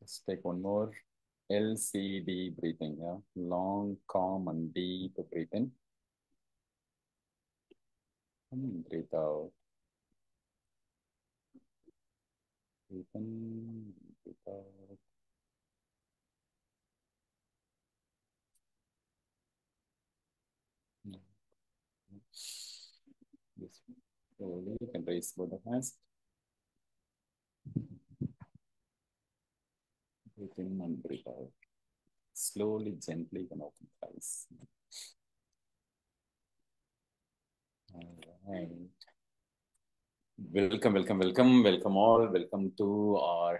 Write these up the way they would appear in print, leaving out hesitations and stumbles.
Let's take one more. LCD breathing. Yeah, long, calm, and deep breathing. And breathe out. Breathe in, breathe out. This slowly you can raise both the hands. Breathe in and breathe out. Slowly, gently, you can open the eyes. All right. Welcome all. Welcome to our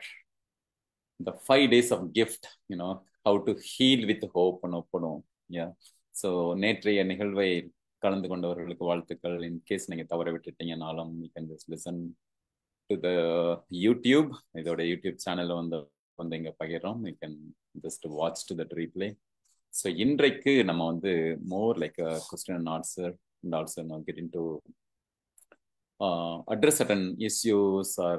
the 5 days of gift. How to heal with hope and open. Yeah. So நேற்றைய நிகழ்வை கலந்து கொண்டவர்களுக்கு வாழ்த்துக்கள். In case நீங்க தவற விட்டுட்டீங்கனாலும் you can just listen to the YouTube. இதோட YouTube சேனல்ல வந்து இங்க பகிர்றோம். You can just watch to that replay. So இன்றைக்கு நம்ம வந்து more like a question and answer and also get into address certain issues or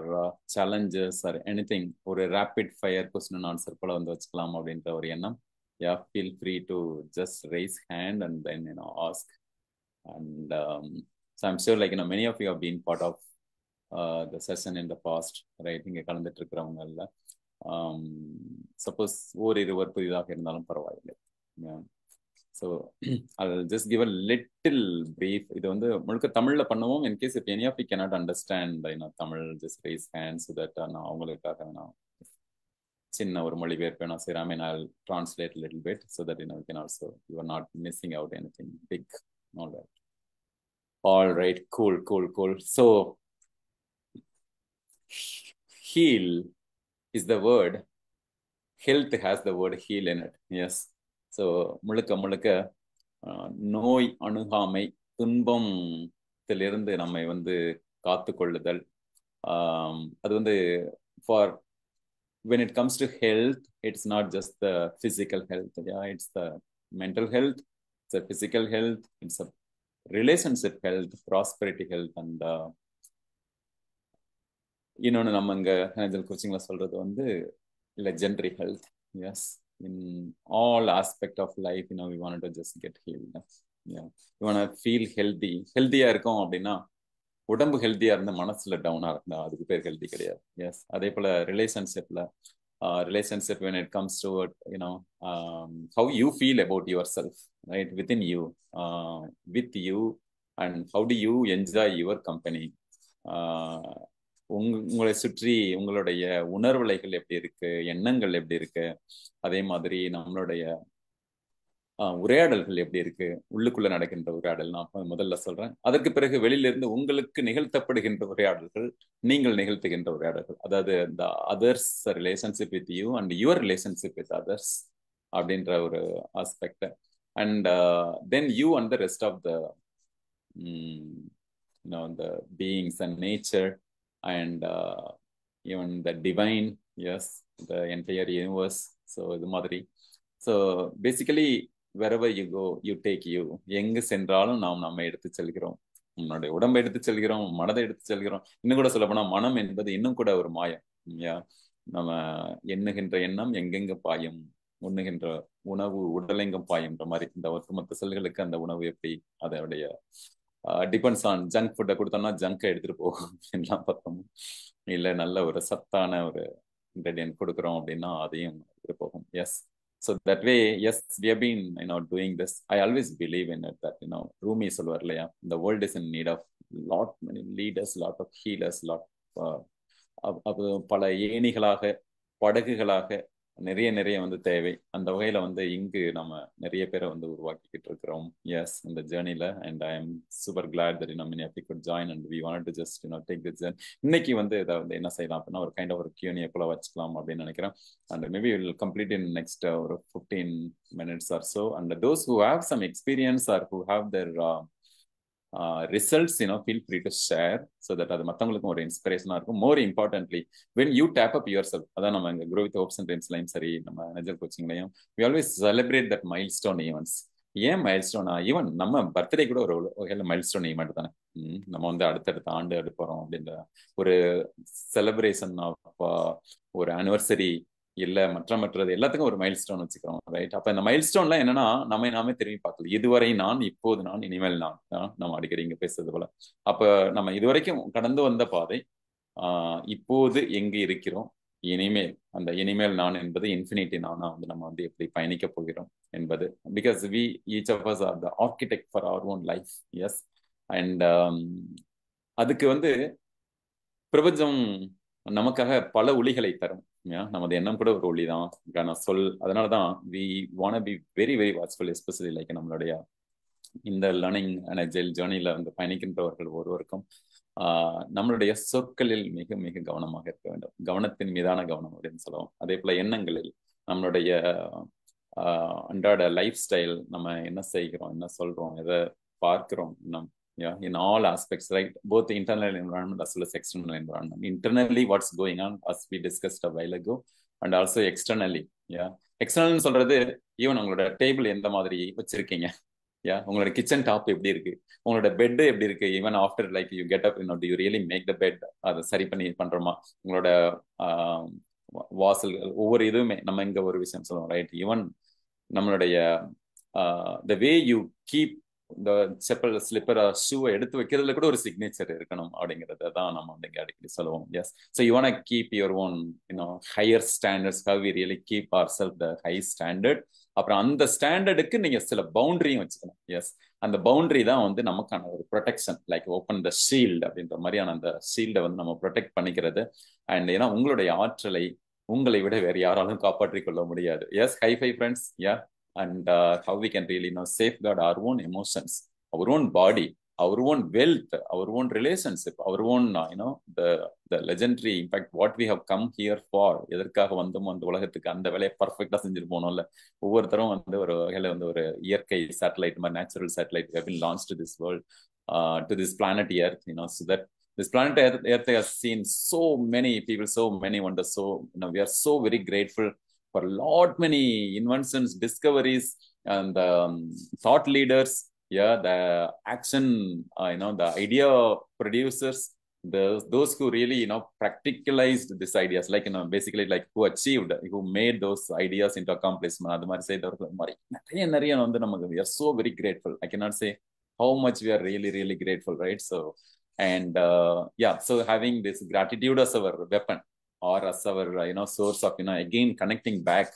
challenges or anything ஒரு rapid fire question and answer போல வந்து வச்சுக்கலாம் அப்படின்ற ஒரு எண்ணம். Yeah, feel free to just raise hand and then ask. And so I'm sure like many of you have been part of the session in the past, right? இங்க கலந்துட்டு இருக்கிறவங்கல்ல suppose இருவர் புதிதாக இருந்தாலும் பரவாயில்லை. So I'll just give a little brief. இது வந்து முழுக்க தமிழ்ல பண்ணுவோம். In case if any of you cannot understand Tamil, just raise hands so that நான் அவங்களுக்காக சின்ன ஒரு மொழிபெயர்ப்பு நான் செய்றேன். I mean, I'll translate a little bit so that you can also, you are not missing out anything big. All right, cool. So heal is the word. Health has the word heal in it. Yes. So முழுக்க நோய் அணுகாமை துன்பத்திலிருந்து நம்மை வந்து காத்து கொள்ளுதல். அது வந்து for when it comes to health, it's not just the physical health. Yeah, it's the mental health, it's a physical health, it's a relationship health, prosperity health, and இன்னொன்று நம்ம இங்க ஹேஞ்சல் கோச்சிங்ல சொல்றது வந்து legendary health. Yes, in all aspect of life, we wanted to just get healed. Yeah, you want to feel healthy. ஹெல்த்தியா இருக்கும் அப்படின்னா உடம்பு ஹெல்த்தியா இருந்து மனசுல டவுனா இருந்தா அதுக்கு பேர் ஹெல்தி கிடையாது. எஸ், அதே போல ரிலேஷன்ஷிப்ல relationship when it comes to how you feel about yourself, right, within you, with you, and how do you enjoy your company. உங்களை சுற்றி உங்களுடைய உணர்வுலைகள் எப்படி இருக்கு, எண்ணங்கள் எப்படி இருக்கு, அதே மாதிரி நம்மளுடைய உரையாடல்கள் எப்படி இருக்கு, உள்ளுக்குள்ள நடக்கின்ற உரையாடல் நான் முதல்ல சொல்றேன். அதற்கு பிறகு வெளியில இருந்து உங்களுக்கு நிகழ்த்தப்படுகின்ற உரையாடல்கள், நீங்கள் நிகழ்த்துகின்ற உரையாடல்கள், அதாவது the others relationship with you and your relationship with others அப்படின்ற ஒரு aspect. And then you and the rest of the the beings and nature and even the divine, yes, the entire universe. So இது மாதிரி. So basically wherever you go, you take you. எங்கு சென்றாலும் நாம் நம்ம எடுத்து செல்கிறோம். நம்மளுடைய உடம்பை எடுத்து செல்கிறோம், மனதை எடுத்து செல்கிறோம். இன்னும் கூட சொல்ல போனா மனம் என்பது இன்னும் கூட ஒரு மாயம். நம்ம எண்ணுகின்ற எண்ணம் எங்கெங்க பாயும், உண்ணுகின்ற உணவு உடலெங்கும் பாயுன்ற மாதிரி இந்த ஒட்டுமொத்த செல்களுக்கு அந்த உணவு எப்படி அதோடைய டிபெண்ட்ஸ் ஆன் ஜங்க் ஃபுட்டை கொடுத்தோம்னா ஜங்கை எடுத்துட்டு போகும் எல்லாம் பார்த்தோம். இல்லை நல்ல ஒரு சத்தான ஒரு இன்கிரீடியன்ட் கொடுக்குறோம் அப்படின்னா அதையும் எடுத்துட்டு போகும். S. So that way, yes, we have been, doing this. I always believe in it that, Rumi சொல்வார் இல்லையா, the world is in need of many leaders, lot of healers, பல ஏணிகளாக படகுகளாக நிறைய வந்து தேவை. அந்த வகையில வந்து இங்கு நம்ம நிறைய பேரை வந்து உருவாக்கிக்கிட்டு இருக்கிறோம். எஸ், இந்த ஜேர்னில. And I am super glad that many of you could join and we wanted to just take this journey. இன்னைக்கு வந்து இதை வந்து என்ன செய்யலாம் அப்படின்னா ஒரு கைண்ட் ஆஃப் ஒரு Q&A போல வச்சுக்கலாம் அப்படின்னு நினைக்கிறேன். And maybe will complete in next ஒரு 15 minutes or so. And those who have some experience or who have their results, feel free to share so that அது மற்றவங்களுக்கும் ஒரு இன்ஸ்பிரேஷனா இருக்கும். More importantly when you tap up yourself, அதான் நம்ம இங்க Grow with Hopes and Dreamsலையும் சரி, நம்ம நெஜல் கோச்சிங்லையும் we always celebrate that milestone events. ஏன் மைல்ஸ்டோனா, ஈவன் நம்ம பர்த்டே கூட ஒரு வகையில் மைல்ஸ்டோன் ஈவெண்ட் தானே. நம்ம வந்து அடுத்தடுத்த ஆண்டு எடுப்போம் அப்படின்ற ஒரு செலிப்ரேஷன் ஆஃப் ஒரு ஆனிவர்சரி இல்ல மற்றது எல்லாத்துக்கும் ஒரு மைல் ஸ்டோன் வச்சுக்கிறோம், ரைட்? அப்ப இந்த மைல் ஸ்டோன்ல என்னன்னா நம்ம நாமே திரும்பி பார்க்கல. இதுவரை நான், இப்போது நான், இனிமேல் நான், நம்ம அடிக்கடி இங்க பேசுறது போல. அப்ப நம்ம இதுவரைக்கும் கடந்து வந்த பாதை, இப்போது எங்கு இருக்கிறோம், இனிமேல் அந்த இனிமேல் நான் என்பது இன்ஃபினிட்டி நானா வந்து நம்ம வந்து எப்படி பயணிக்க போகிறோம் என்பது. Because we each of us are the architect for our own life. Yes. And அதுக்கு வந்து பிரபஞ்சம் நமக்காக பல ஒளிகளை தரும். நமது எண்ணம் கூட ஒரு ஒளி தான் சொல். அதனாலதான் we want be very very watchful, especially like நம்மளுடைய இந்த லேர்னிங் அண்ட் அஜைல் ஜேர்னில வந்து பயணிக்கின்றவர்கள் ஒருவருக்கும் நம்மளுடைய சொற்களில் மிக மிக கவனமாக இருக்க வேண்டும். கவனத்தின் மீதான கவனம் அப்படின்னு சொல்லுவோம். அதே போல எண்ணங்களில், நம்மளுடைய அன்றாட லைஃப் ஸ்டைல், நம்ம என்ன செய்கிறோம், என்ன சொல்றோம், எதை பார்க்கிறோம், in all aspects, right? Both the internal environment as well as external environment. Internally, what's going on, as we discussed a while ago, and also externally. External சொல்றது ஈவன் உங்களோட டேபிள் எந்த மாதிரி வச்சிருக்கீங்க, உங்களோட கிச்சன் டாப் எப்படி இருக்கு, உங்களோட bed எப்படி இருக்கு, even after like you get up, do you really make the bed, அதை சரி பண்ணி பண்றோமா, உங்களோட வாசல்கள், ஒவ்வொரு இதுவுமே. நம்ம இங்க ஒரு விஷயம் சொல்லுவோம், ரைட்? ஈவன் நம்மளுடைய the way you keep இந்த செப்பல், ஸ்லிப்பர், ஷூவை எடுத்து வைக்கிறதுல கூட ஒரு சிக்னேச்சர் இருக்கணும் அப்படிங்கறத தான் நம்ம வந்து அடிக்கடி சொல்லுவோம். Yes. So you want keep your own higher standards, how we really keep our self the high standard. அப்புறம் அந்த ஸ்டாண்டர்டுக்கு நீங்க சில பவுண்டரியும் வச்சுக்கணும். எஸ். அந்த பவுண்டரி தான் வந்து நமக்கான ஒரு protection, like open the shield அப்படின்ற மாதிரியான அந்த ஷீல்டை வந்து நம்ம ப்ரொடெக்ட் பண்ணிக்கிறது. அண்ட் ஏன்னா உங்களுடைய ஆற்றலை உங்களை விட வேற யாராலும் காப்பாற்றிக் கொள்ள முடியாது. Yes. Hi five friends. Yeah. And how we can really safeguard our own emotions, our own body, our own wealth, our own relationship, our own the legendary, in fact, what we have come here for. எதற்காக வந்தோம் அந்த உலகத்துக்கு, அந்த வேலையை பர்ஃபெக்டா செஞ்சுட்டு போனோம்ல. ஒவ்வொருத்தரும் வந்து ஒரு வகையில வந்து ஒரு இயற்கை satellite, natural satellite have been launched to this world, to this planet Earth, so that this planet Earth has seen so many people, so many wonders. So we are so very grateful for a lot many inventions, discoveries, and thought leaders. The action, the idea producers, those who really practicalized these ideas, like basically like who achieved, who made those ideas into accomplishment. அது மாதிரி செய்தவர்கள் மாதிரி நிறைய வந்து நமக்கு we are so very grateful. I cannot say how much we are really really grateful, right? So and so having this gratitude as our weapon, or as our source of again connecting back,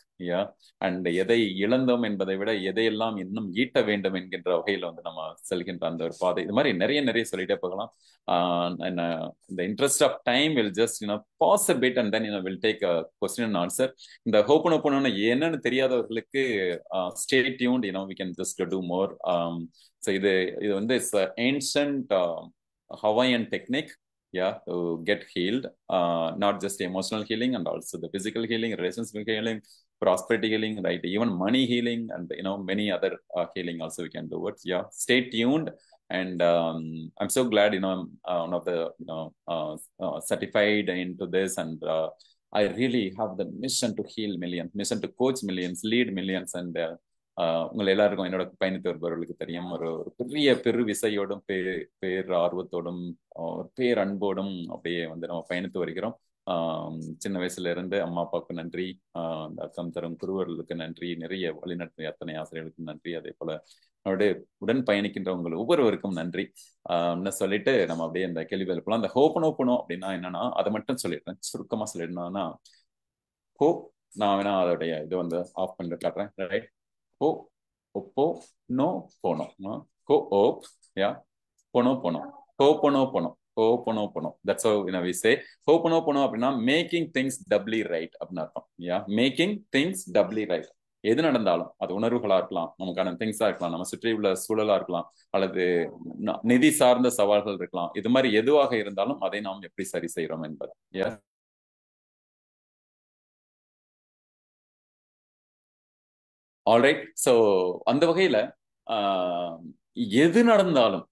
and எதை இழந்தோம் என்பதை விட எதையெல்லாம் இன்னும் ஈட்ட வேண்டும் என்கின்ற வகையில் வந்து நம்ம செல்கின்ற அந்த ஒரு பாதை. இது மாதிரி நிறைய சொல்லிட்டே போகலாம். இந்த interest of time will just pause a bit and then we'll take a question and answer. இந்த ஹோபனோபோனோ என்னன்னு தெரியாதவர்களுக்கு stay tuned, we can just do more. So இது வந்து it's an ancient Hawaiian technique, to get healed, not just emotional healing, and also the physical healing, relationship healing, prosperity healing, right? Even money healing, and many other healing also we can do it. Stay tuned. And I'm so glad I'm one of the certified into this, and I really have the mission to heal millions, mission to coach millions, lead millions. And உங்களை எல்லாருக்கும் என்னோட பயணித்து வருபவர்களுக்கு தெரியும், ஒரு பெரு விசையோடும் பேர் ஆர்வத்தோடும் பேர் அன்போடும் அப்படியே வந்து நம்ம பயணித்து வருகிறோம். சின்ன வயசுல இருந்து அம்மா அப்பாவுக்கு நன்றி, அந்த அக்கம் தரும் குருவர்களுக்கு நன்றி, நிறைய வழிநடத்திய அத்தனை ஆசிரியர்களுக்கும் நன்றி, அதே போல நம்மளுடைய உடன் பயணிக்கின்றவங்க ஒவ்வொருவருக்கும் நன்றி சொல்லிட்டு நம்ம அப்படியே இந்த கேள்வி எழுப்பலாம். அந்த ஹோபனோபனோ அப்படின்னா என்னன்னா, அதை மட்டும் சொல்லிடுறேன், சுருக்கமா சொல்லிடணும்னா, நான் வேணா அதோடைய இது வந்து ஆஃப் பண்ணிட்டு காட்டுறேன், right? Ho'oponopono. Co-op, pono. Ho'oponopono. That's how we say. Ho'oponopono அப்படின்னா making things doubly right அப்படின்னு அர்த்தம். Making things doubly right. எது நடந்தாலும் அது உணர்வுகளா இருக்கலாம், நமக்கான திங்ஸா இருக்கலாம், நம்ம சுற்றி உள்ள சூழலா இருக்கலாம், அல்லது நிதி சார்ந்த சவால்கள் இருக்கலாம். இது மாதிரி எதுவாக இருந்தாலும் அதை நாம் எப்படி சரி செய்யறோம் என்பது. ஆல்ரைட். ஸோ அந்த வகையில எது நடந்தாலும்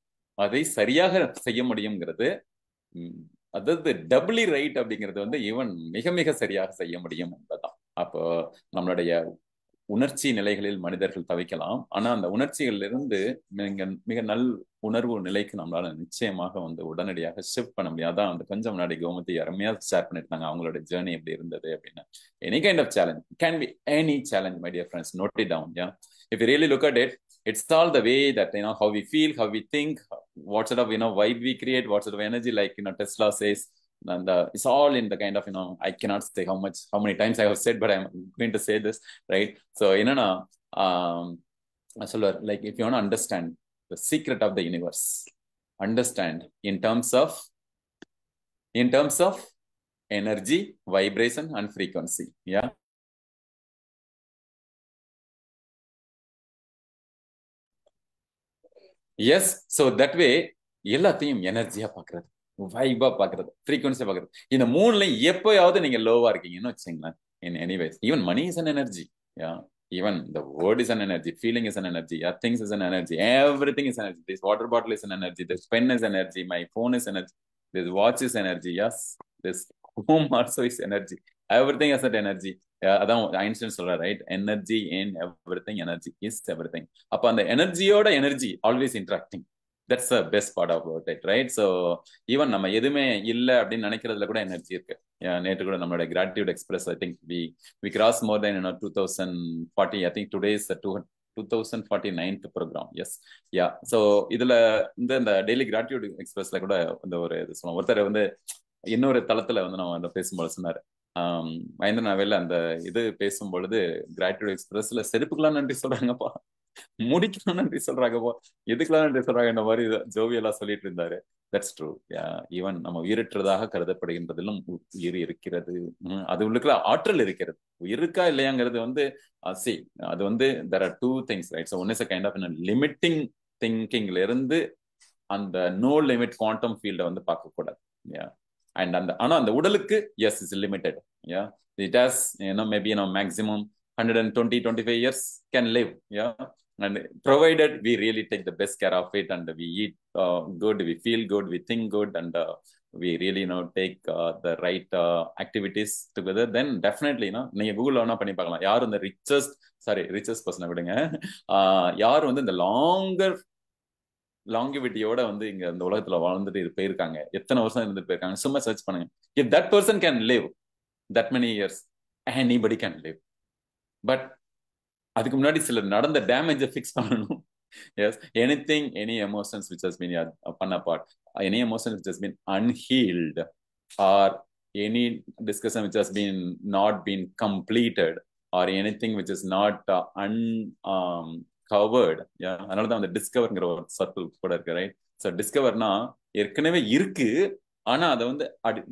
அதை சரியாக செய்ய முடியுங்கிறது, அதாவது டபுளி ரைட் அப்படிங்கிறது வந்து ஈவன் மிக மிக சரியாக செய்ய முடியும் என்பதுதான். அப்போ நம்மளுடைய உணர்ச்சி நிலைகளில் மனிதர்கள் தவிக்கலாம். ஆனா அந்த உணர்ச்சிகளிலிருந்து மிக நல் உணர்வு நிலைக்கு நம்மளால நிச்சயமாக வந்து உடனடியாக ஷிஃப்ட் பண்ண முடியும். அதான் வந்து கொஞ்சம் முன்னாடி கோமதி அருமையா ஷேர் பண்ணிருந்தாங்க அவங்களோட ஜேர்னி எப்படி இருந்தது அப்படின்னு. Any kind of challenge can be any challenge my dear friends, note it down. Yeah, if you really look at it, it's all the way that how we feel, how we think, what sort of vibe we create, what sort of energy, like Tesla says. And it's all in the kind of I cannot say how many times I have said, but I'm going to say this, right? So like if you want to understand the secret of the universe, understand in terms of energy, vibration and frequency. Yeah. Yes, so that way எல்லாத்தையும் எனர்ஜியா பாக்குறது, வைபா பாக்குறது, ஃப்ரீக்வன்சியா பாக்குறது. இந்த மூணுல எப்பயாவது நீங்க லோவா இருக்கீங்கன்னு வச்சுங்களேன், in anyways even money is an energy. Yeah, even the word is an energy, feeling is an energy, yeah, things is an energy, everything is energy. This water bottle is an energy, this pen is energy, my phone is energy, this watch is energy. Yes, this home also is energy, everything is that energy. அதான் Einstein சொல்றார், right? Energy in everything, energy is everything. அப்ப அந்த எனர்ஜியோட energy always interacting. That's the best part about it, right? So even நம்ம எதுவுமே இல்லை அப்படின்னு நினைக்கிறதுல கூட எனர்ஜி இருக்கு. நேற்று கூட நம்மளோட gratitude express, I think we cross more then 2040. I think today is 2049th programme. Yes, yeah. So இதுல இந்த டெய்லி கிராட்டிடியூட் எக்ஸ்பிரஸ்ல கூட இந்த ஒரு இது சொல்லுவோம். ஒருத்தர் வந்து இன்னொரு தளத்துல வந்து நம்ம பேசும்போது சொன்னாரு, மகேந்திரன் நாவேல அந்த இது பேசும் பொழுது, கிராட்டிடியூட் எக்ஸ்பிரஸ்ல செருப்புக்கெல்லாம் நன்றி சொல்றாங்கப்பா, முடிக்கலாம் நன்றி சொல்றாங்கப்பா, எதுக்கெல்லாம் நன்றி சொல்றாங்க, இந்த மாதிரி ஜோவியெல்லாம் சொல்லிட்டு இருந்தாரு. That's true. ஈவன் நம்ம உயிரற்றதாக கருதப்படுகின்றதிலும் உயிர் இருக்கிறது, அது உள்ளுக்குள்ள ஆற்றல் இருக்கிறது. உயிர் இருக்கா இல்லையாங்கிறது வந்து அது வந்து there are two things, right? So one is a kind of limiting thinkingல இருந்து அந்த நோ லிமிட் குவாண்டம் ஃபீல்ட வந்து பார்க்க கூடாது. அண்ட் ஆனா அந்த உடலுக்கு yes is limited. It has maybe maximum 120-125 years can live. And provided we really take the best care of it, and we eat good, we feel good, we think good, and we really take the right activities together, then definitely நீங்க Google வேணா பண்ணி பார்க்கலாம், யார் இந்த richest பர்சனை விடுங்க, யார் வந்து இந்த லாங்கிவிட்டியோட வந்து இங்க இந்த உலகத்துல வாழ்ந்துட்டு போயிருக்காங்க, எத்தனை வருஷம் இருந்துட்டு போயிருக்காங்க, சும்மா சர்ச் பண்ணுங்க. If that person can live that many years, anybody can live. But அதுக்கு முன்னாடி சில நடந்த டேமேஜை ஃபிக்ஸ் பண்ணணும். Yes, any emotions which has been upon apart, any emotion which has been unhealed, or any discussion which has been not been completed, or anything which is not covered. அதனால தான் அந்த டிஸ்கவர்ங்கிற ஒரு சத்து கூட இருக்கு, ரைட்? ஸோ டிஸ்கவர்னா ஏற்கனவே இருக்கு, ஆனா அதை வந்து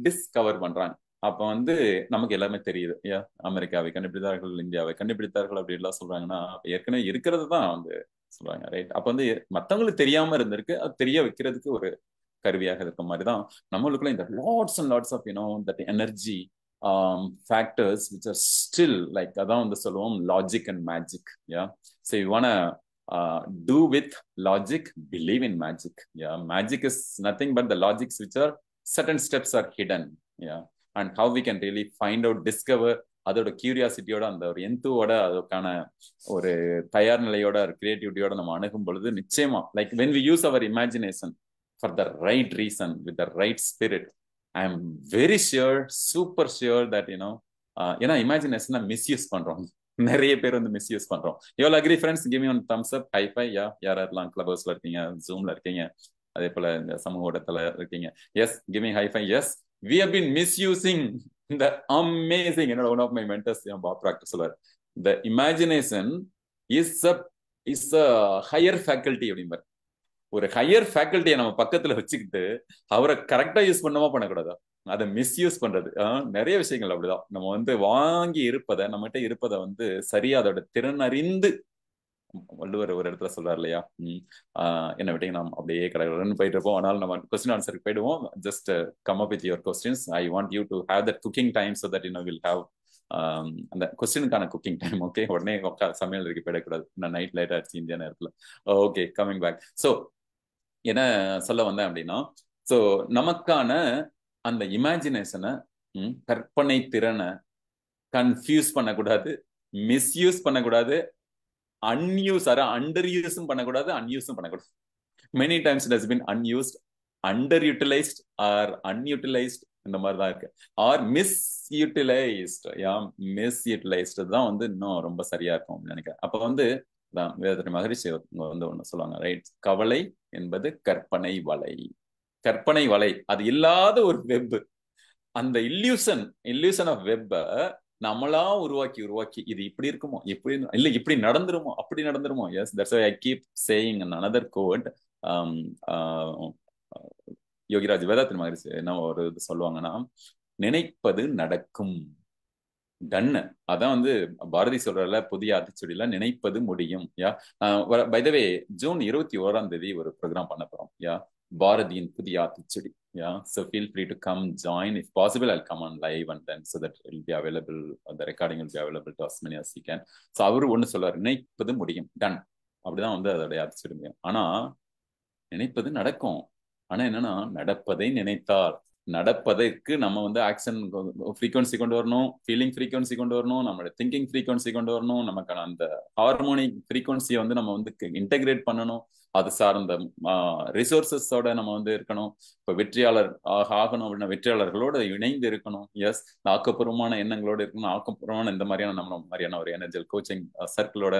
டிஸ்கவர் பண்றாங்க. அப்ப வந்து நமக்கு எல்லாமே தெரியுது. அமெரிக்காவை கண்டுபிடித்தார்கள், இந்தியாவை கண்டுபிடித்தார்கள் அப்படி எல்லாம் சொல்றாங்கன்னா ஏற்கனவே இருக்கிறது தான் வந்து சொல்றாங்க, ரைட்? அப்ப வந்து மத்தவங்களுக்கு தெரியாம இருந்திருக்கு, அது தெரிய வைக்கிறதுக்கு ஒரு கருவியாக இருக்க மாதிரிதான் நம்மளுக்குள்ள இந்த lots and lots of that energy factors which are still like அதான் வந்து சொல்லுவோம் logic and magic. So you wanna do with logic, believe in magic. Magic is nothing but the logics which are certain steps are hidden. And how we can really find out, discover, அதோட கியூரியாசிட்டியோட, அந்த ஒரு எந்தோட, அதுக்கான ஒரு தயார் நிலையோட, கிரியேட்டிவிட்டியோட நம்ம அணுகும் பொழுது நிச்சயமா, like when we use our imagination for the right reason, with the right spirit, I am very sure, super sure that ஏன்னா இமேஜினேஷனை மிஸ்யூஸ் பண்றோம், நிறைய பேர் வந்து மிஸ்யூஸ் பண்றோம். You all agri friends? Give me one Thums up, high five. யாரெல்லாம் club ஹவுஸ்ல இருக்கீங்க, ஜூம்ல இருக்கீங்க, அதே போல இந்த சமூக ஊடகத்துல இருக்கீங்க, yes, give me high five. Yes, we have been misusing the amazing, one of my mentors, Bob Proctor சொல்றாரு, the imagination is a higher faculty அப்படிம்பாரு. ஒரு ஹையர் ஃபேக்கல்ட்டியை நம்ம பக்கத்துல வச்சுக்கிட்டு அவரை கரெக்டா யூஸ் பண்ணாம பண்ணக்கூடாதா, அதை மிஸ்யூஸ் பண்றது. நிறைய விஷயங்கள் அப்படிதான். நம்ம வந்து வாங்கி இருப்பதை, நம்மகிட்ட இருப்பதை வந்து சரியா அதோட திறன் அறிந்து, வள்ளுவர் ஒரு இடத்துல சொல்றாரு இல்லையா, என்ன விட்டீங்க நாம் அப்படியே கடற்கரை போயிட்டு இருப்போம். ஆனால் நம்ம கொஸ்டின் ஆன்சருக்கு போயிடுவோம். Just come up with your questions. I want you to have that cooking time, so that will have அந்த கொஸ்டினுக்கான குக்கிங் டைம். ஓகே, உடனே சமையல் இருக்கு போயிடக்கூடாது, நான் நைட் லேட் ஆயிடுச்சு இந்தியா நேரத்துல. Okay, coming back. ஸோ என்ன சொல்ல வந்தேன் அப்படின்னா, ஸோ நமக்கான அந்த இமேஜினேஷனை, கற்பனை திறனை கன்ஃபியூஸ் பண்ணக்கூடாது, மிஸ்யூஸ் பண்ணக்கூடாது, அன்யூஸ் அண்டர் யூஸும் பண்ணக்கூடாது, அன்யூஸும் பண்ணக்கூடாது. Many times it has been unused, underutilised or unutilised, இந்த மாதிரி தான் இருக்கு. ஆர் மிஸ்யூட்டிலைஸ்ட், மிஸ்யூட்டிலைஸ்டு தான் வந்து இன்னும் ரொம்ப சரியா இருக்கும் நினைக்கிறேன். அப்ப வந்து வேதனை மகரிஷி வந்து ஒண்ணு சொல்லுவாங்க, ரைட்? கவலை என்பது கற்பனை வலை. கற்பனை வலை, அது இல்லாத ஒரு வெப். அந்த இல்லூஷன் ஆஃப் வெப்ப நம்மளா உருவாக்கி இது இப்படி இருக்குமோ, இப்படி இல்ல இப்படி நடந்துருமோ, அப்படி நடந்துருமோ. Yes, that's why I keep saying another quote. Yogiraj Vethathiri Maharishi என்ன ஒரு இது சொல்லுவாங்கன்னா, நினைப்பது நடக்கும். டன்னு. அதான் வந்து பாரதி சொல்றல புதிய ஆத்திச்சூடியில, நினைப்பது முடியும். பை த வே, ஜூன் 21 ஒரு ப்ரோக்ராம் பண்ண போறோம். பாரதியின் புதிய Aathichoodi. So feel free to come join. If possible, I'll come on live and then so that it will be available, the recording will be available to as many as you can. So அவரு ஒண்ணு சொல்றாரு, நினைப்பது முடியும், ton. அப்படிதான் வந்து அதோடைய ஆத்திச்சூடி முடியும். ஆனா நினைப்பது நடக்கும். ஆனா என்னன்னா, நடப்பதை நினைத்தால், நடப்பதற்கு நம்ம வந்து ஆக்ஷன் ஃப்ரீக்வன்சி கொண்டு வரணும், ஃபீலிங் ஃப்ரீக்வன்சி கொண்டு வரணும், நம்மளோட திங்கிங் ஃப்ரீக்வன்சி கொண்டு வரணும், நமக்கான அந்த ஹார்மோனிக் ஃப்ரீக்வன்சியை வந்து நம்ம வந்து இன்டெகிரேட் பண்ணணும். அது சார்ந்த ரிசோர்சஸோட நம்ம வந்து இருக்கணும். இப்போ வெற்றியாளர் ஆகணும் அப்படின்னா வெற்றியாளர்களோட இணைந்து இருக்கணும். எஸ், ஆக்கப்பூர்வமான எண்ணங்களோட இருக்கணும். ஆக்கப்பூர்வமான இந்த மாதிரியான நம்ம மாதிரியான ஒரு எனர்ஜியல் கோச்சிங் சர்க்கிளோட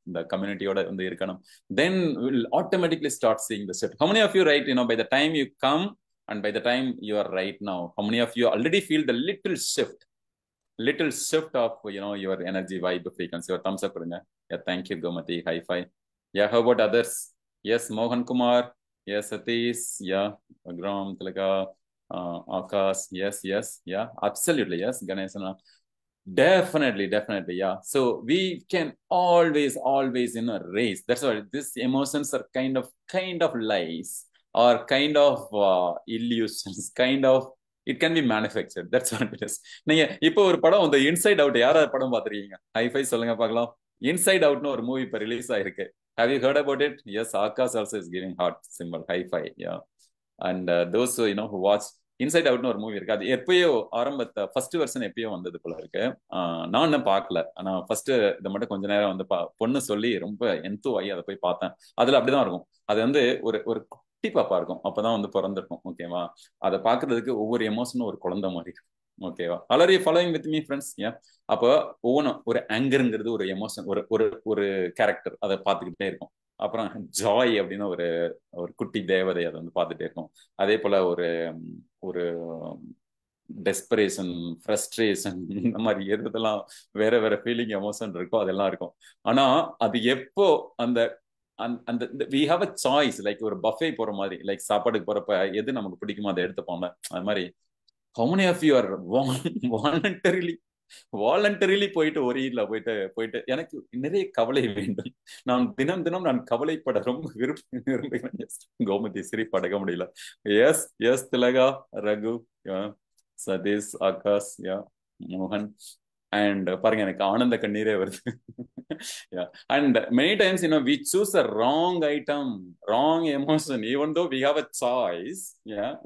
இந்த கம்யூனிட்டியோட வந்து இருக்கணும். Then we'll automatically start seeing the shift. How many of you, right, by the time you come and by the time you are right now, how many of you already feel the little shift of your energy vibe frequency? Or thumbs up கொடுங்க. Yeah, thank you Gomati, high five. Yeah, how about others? Yes, Mohan Kumar. Yes, Satish. Yeah, Agram, Tilaka, Akash. Yes, yeah, absolutely. Yes, Ganesana. Definitely, yeah. So we can always in a race. That's why these emotions are kind of lies or kind of illusions, it can be manufactured. That's what it is. நீங்க இப்போ ஒரு படம், இந்த inside out, யாராவது படம் பார்த்திருக்கீங்க? Hi-fi சொல்லுங்க பார்க்கலாம். Inside அவுட்னு ஒரு மூவி இப்போ ரிலீஸ் ஆயிருக்கு. Have you heard about it? Yes, Akash also is giving heart symbol, high-fi, yeah. And those who watch inside அவுட்னு ஒரு மூவி இருக்கு. அது எப்பயோ ஃபர்ஸ்ட் வெர்ஷன் எப்பயோ வந்தது போல இருக்கு. நான் இன்னும் பார்க்கல. ஆனா ஃபர்ஸ்ட் இதை மட்டும் கொஞ்ச நேரம் வந்து பொண்ணு சொல்லி ரொம்ப எந்தோ ஆகி அதை போய் பார்த்தேன். அதுல அப்படிதான் இருக்கும். அது வந்து ஒரு குட்டி பாப்பா இருக்கும், அப்பதான் வந்து பிறந்திருக்கும். ஓகேவா? அதை பாக்குறதுக்கு ஒவ்வொரு எமோஷனும் ஒரு குழந்தை மாதிரி இருக்கும். ஓகேவா? Already following with me friends. அப்போ ஒவ்வொன்றும் ஒரு ஆங்கருங்கிறது ஒரு எமோஷன், ஒரு கேரக்டர், அதை பார்த்துக்கிட்டே இருக்கும். அப்புறம் ஜாய் அப்படின்னு ஒரு குட்டி தேவதை, அதை வந்து பார்த்துட்டே இருக்கும். அதே போல ஒரு டெஸ்பரேஷன், ஃப்ரஸ்ட்ரேஷன், இந்த மாதிரி எதெல்லாம் வேற ஃபீலிங் எமோஷன் இருக்கோ அதெல்லாம் இருக்கும். ஆனா அது எப்போ அந்த we have a choice, like ஒரு பஃபே போற மாதிரி, லைக் சாப்பாடுக்கு போறப்ப எது நமக்கு பிடிக்குமோ அதை எடுத்துப்போம்ல, அது மாதிரி how many of you are voluntarily போயிட்டு ஒரு ஈட்ல போயிட்டு எனக்கு நிறைய கவலை வேண்டும், நான் தினம் நான் கவலைப்பட ரொம்ப விரும்புகிறேன். கோமதி சிரிப்பு அடக்க முடியல. எஸ் திலகா, ரகு, சதீஷ், ஆகாஷ், மோகன், and பாருங்க எனக்கு ஆனந்த கண்ணீரே வருது. And many times we choose a wrong item, wrong emotion, even though we have a choice.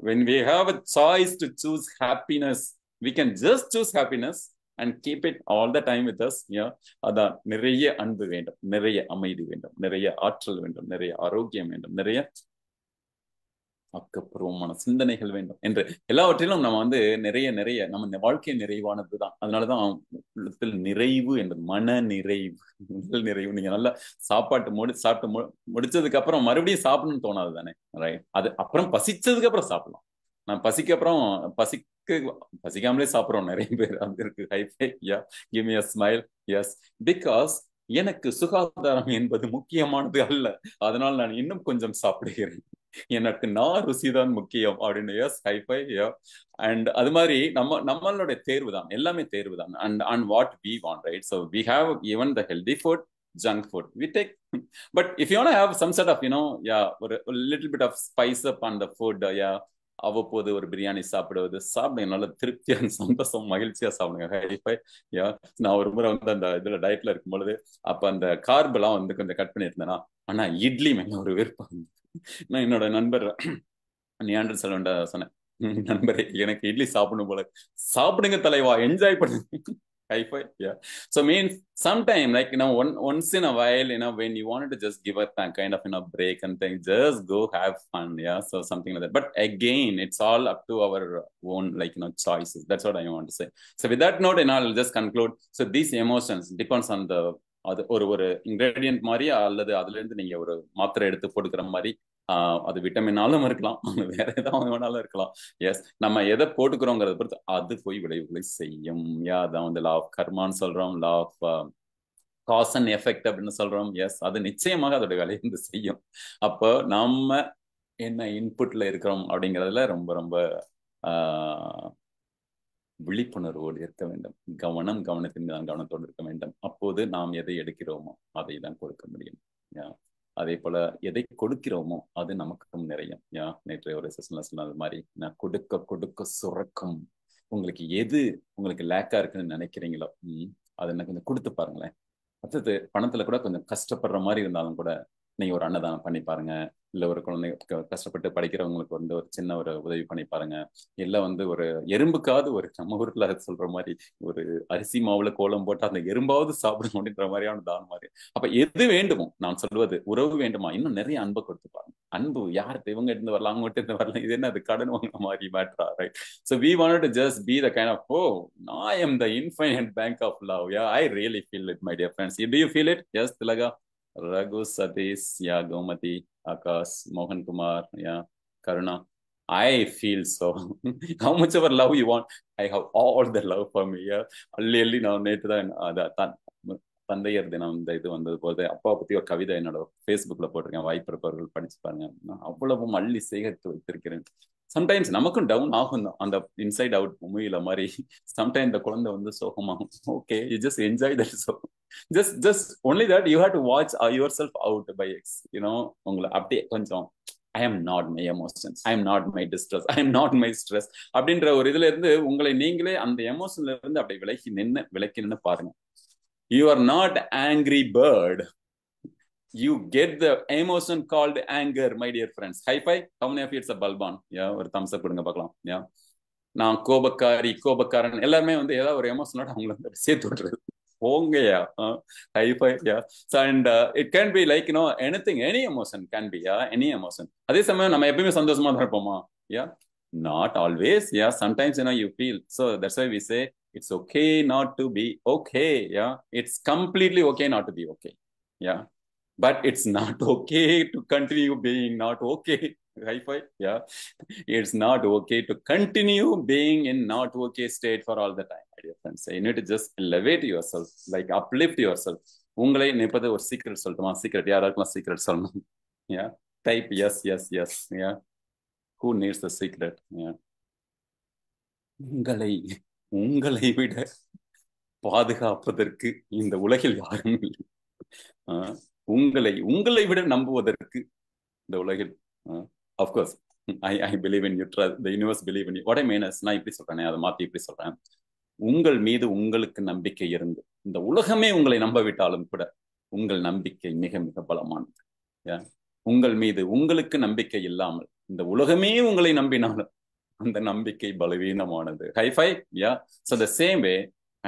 When we have a choice to choose happiness, we can just choose happiness and keep it all the time with us. அதான் நிறைய அன்பு வேண்டும், நிறைய அமைதி வேண்டும், நிறைய ஆற்றல் வேண்டும், நிறைய ஆரோக்கியம் வேண்டும், நிறைய ஆக்கப்பூர்வமான சிந்தனைகள் வேண்டும் என்று எல்லாவற்றிலும் நம்ம வந்து நிறைய நம்ம வாழ்க்கை நிறைவானதுதான். அதனாலதான் உள்ளத்தில் நிறைவு என்பது மன நிறைவு, உடல் நிறைவு. நீங்க நல்லா சாப்பிட்டு முடிச்சதுக்கு அப்புறம் மறுபடியும் சாப்பிடணும்னு தோணாது தானே, ரைட்? அது அப்புறம் பசிச்சதுக்கு அப்புறம் சாப்பிடலாம். நான் பசிக்காமலே சாப்பிடுறோம் நிறைய பேர். அது இருக்கு. High five, give me a smile. Yes, because எனக்கு சுகாதாரம் என்பது முக்கியமானது அல்ல, அதனால் நான் இன்னும் கொஞ்சம் சாப்பிடுகிறேன், எனக்கு ருசிதான் முக்கியம் அப்படின்னு. S, hi-fi. அண்ட் அது மாதிரி நம்மளுடைய தேர்வு தான், எல்லாமே தேர்வு தான். And what we want, right? So we have even the healthy food, junk food we take, but if you want to have some sort of ஒரு little bit of spice up on the food, அவ்வப்போது ஒரு பிரியாணி சாப்பிடுங்க, நல்ல திருப்தியா, சந்தோஷம், மகிழ்ச்சியா சாப்பிடுங்க. Hi-fi. நான் ஒரு முறை வந்து அந்த இதுல டயட்ல இருக்கும் பொழுது, அப்ப அந்த கார்ப் எல்லாம் வந்து கொஞ்சம் கட் பண்ணிருந்தேன்னா, ஆனா இட்லி மேல ஒரு விருப்பம். நான் என்னோட நண்பர் நியாண்டர் செல்வன்ட சொன்னேன், நண்பரே எனக்கு இட்லி சாப்பிடணும் போல. சாப்பிடுங்க தலைவா, என்ஜாய் பண்ணுங்க. High five, yeah. So means sometime, like, once in a while, when you wanted to just give a kind of, break and thing, just go have fun, yeah. So something like that. But again, it's all up to our own, like, choices. That's what I want to say. So with that note, and I'll just conclude. So these emotions depends on the அது ஒரு ingredient மாதிரி, அல்லது அதுல இருந்து நீங்க ஒரு மாத்திரை எடுத்து போட்டுக்கிற மாதிரி. அது விட்டமினாலும் இருக்கலாம், வேற ஏதாவது வேணாலும் இருக்கலாம். எஸ், நம்ம எதை போட்டுக்கிறோங்கிறத பொறுத்து அது போய் விளைவுகளை செய்யும். யா, அதான் வந்து லா ஆஃப் கர்மான்னு சொல்றோம், law of cause and effect அப்படின்னு சொல்றோம். எஸ், அது நிச்சயமாக அதோட வேலையை வந்து செய்யும். அப்போ நம்ம என்ன இன்புட்ல இருக்கிறோம் அப்படிங்கிறதுல ரொம்ப ரொம்ப விழிப்புணர்வோடு இருக்க வேண்டும். கவனத்தின் மீது கவனத்தோடு இருக்க வேண்டும். அப்போது நாம் எதை எடுக்கிறோமோ அதை தான் கொடுக்க முடியும். அதே போல எதை கொடுக்கிறோமோ அது நமக்கும் நிறையும். நேற்றைய ஒரு செஷன்ல சொன்னது மாதிரி, நான் கொடுக்க கொடுக்க சுரக்கும். உங்களுக்கு எது உங்களுக்கு லேக்கா இருக்குன்னு நினைக்கிறீங்களோ அதை என்ன கொஞ்சம் கொடுத்து பாருங்களேன். அடுத்தது பணத்துல கூட கொஞ்சம் கஷ்டப்படுற மாதிரி இருந்தாலும் கூட நீங்க ஒரு அன்னதானம் பண்ணி பாருங்க. இல்ல ஒரு குழந்தை கஷ்டப்பட்டு படிக்கிறவங்களுக்கு வந்து ஒரு சின்ன ஒரு உதவி பண்ணி பாருங்க. இல்ல வந்து ஒரு எறும்புக்காவது, ஒரு நம்ம ஊர்ல சொல்ற மாதிரி, ஒரு அரிசி மாவுல கோலம் போட்டு அந்த எறும்பாவது சாப்பிடும் அப்படின்ற மாதிரியான தானம் மாதிரி. அப்ப எது வேண்டுமோ, நான் சொல்வது உறவு வேண்டுமா, இன்னும் நிறைய அன்பை கொடுத்து பாருங்க. அன்பு யார்கிட்ட, இவங்க இருந்து வரலாம், அவங்க இருந்து வரலாம், இது என்ன அது கடன் வாங்க மாதிரி மேட்ரா, right? So we wanted to just be the kind of, oh, I am the infinite bank of love. Yeah, I really feel it, my dear friends. Do you feel it? Yes, Tilaga, Raghu, Satish, yeah, Gomati, Akash, Mohan Kumar, yeah, Karuna. I feel so. How much of love you want? I have all the love for me. Yeah, allி நான் நேற்று தான் தந்தையர் தினம் இந்த இது வந்தது போது அப்பா பத்தி ஒரு கவிதை என்னோட ஃபேஸ்புக்ல போட்டிருக்கேன். வாய்ப்பு இருப்பவர்கள் படிச்சு பாருங்க. நான் அவ்வளவும் அள்ளி சேகரித்து வைத்திருக்கிறேன். சம்டைம்ஸ் நமக்கும் டவுன் ஆகும் அந்த இன்சைட் அவுட் மூவில மாதிரி. சம்டைம் இந்த குழந்தை வந்து சோகமாகும். Okay, you just enjoy that. So just only that you have to watch yourself out by உங்களை அப்படியே கொஞ்சம், I am not my emotions, I am not my distress, I am not my stress அப்படின்ற ஒரு இதுல இருந்து உங்களை நீங்களே அந்த எமோஷன்ல இருந்து அப்படி விலக்கி நின்று பாருங்க. You are not angry bird. You get the emotion called anger, my dear friends. High five. How many of you it's a bulb on? Yeah, ஒரு thumbs up கொடுங்க பார்க்கலாம். Yeah, நான் கோபக்காரன் எல்லாருமே வந்து ஏதாவது ஒரு எமோஷனோட அவங்களை வந்து சேர்த்து விட்டுறது. போங்கயா. High five. Yeah. So and it can be like anything, any emotion can be. Yeah, any emotion. அதே சமயம் நம்ம எப்பவுமே சந்தோஷமா தான் இருப்போமா? Yeah, not always. Yeah, sometimes you feel. So that's why we say it's okay not to be okay. Yeah, it's completely okay not to be okay. Yeah, but it's not okay to continue being not okay. High five. Yeah, it's not okay to continue being in not okay state for all the time, my dear friends. So you need to just elevate yourself, like uplift yourself. உங்களை நினைப்பது ஒரு secret சொல்லட்டுமா? Secret யாராருக்கெல்லாம் secret சொல்லணும்? Yeah, type yes. Yeah, who needs the secret? Yeah, உங்களை விட பாதுகாப்பதற்கு இந்த உலகில் யாரும் இல்லை. உங்களை விட நம்புவதற்கு இந்த உலகில், of course, I believe in you, the universe believe in you. What I mean is, நான் இப்படி சொல்றேன், அதை மாத்தி இப்படி சொல்றேன். உங்கள் மீது உங்களுக்கு நம்பிக்கை இருந்து இந்த உலகமே உங்களை நம்பவிட்டாலும் கூட உங்கள் நம்பிக்கை மிக மிக பலமானது. உங்கள் மீது உங்களுக்கு நம்பிக்கை இல்லாமல் இந்த உலகமே உங்களை நம்பினாலும் அந்த நம்பிக்கை பலவீனமானது. High five. Yeah, so the same way,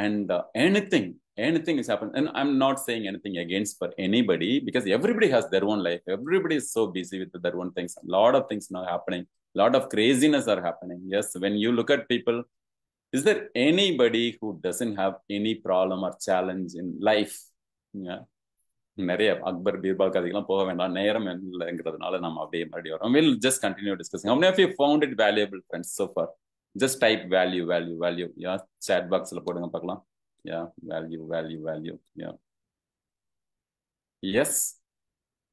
and anything is happening, and I'm not saying anything against for anybody, because everybody has their own life, everybody is so busy with their own things, a lot of things now happening, a lot of craziness are happening. Yes, when you look at people, is there anybody who doesn't have any problem or challenge in life? Yeah, நிறைய அக்பர் பீர்பால் கதைக்கெல்லாம் போக வேண்டாம், நேரம் இல்லைங்கிறதுனால நம்ம அப்படியே மறுபடியும் வரோம். We'll just continue discussing. How many of you found it valuable, friends, so far? Just type value. Yeah, chat boxல போடுங்க பார்க்கலாம். Yeah, value. Yeah, yes,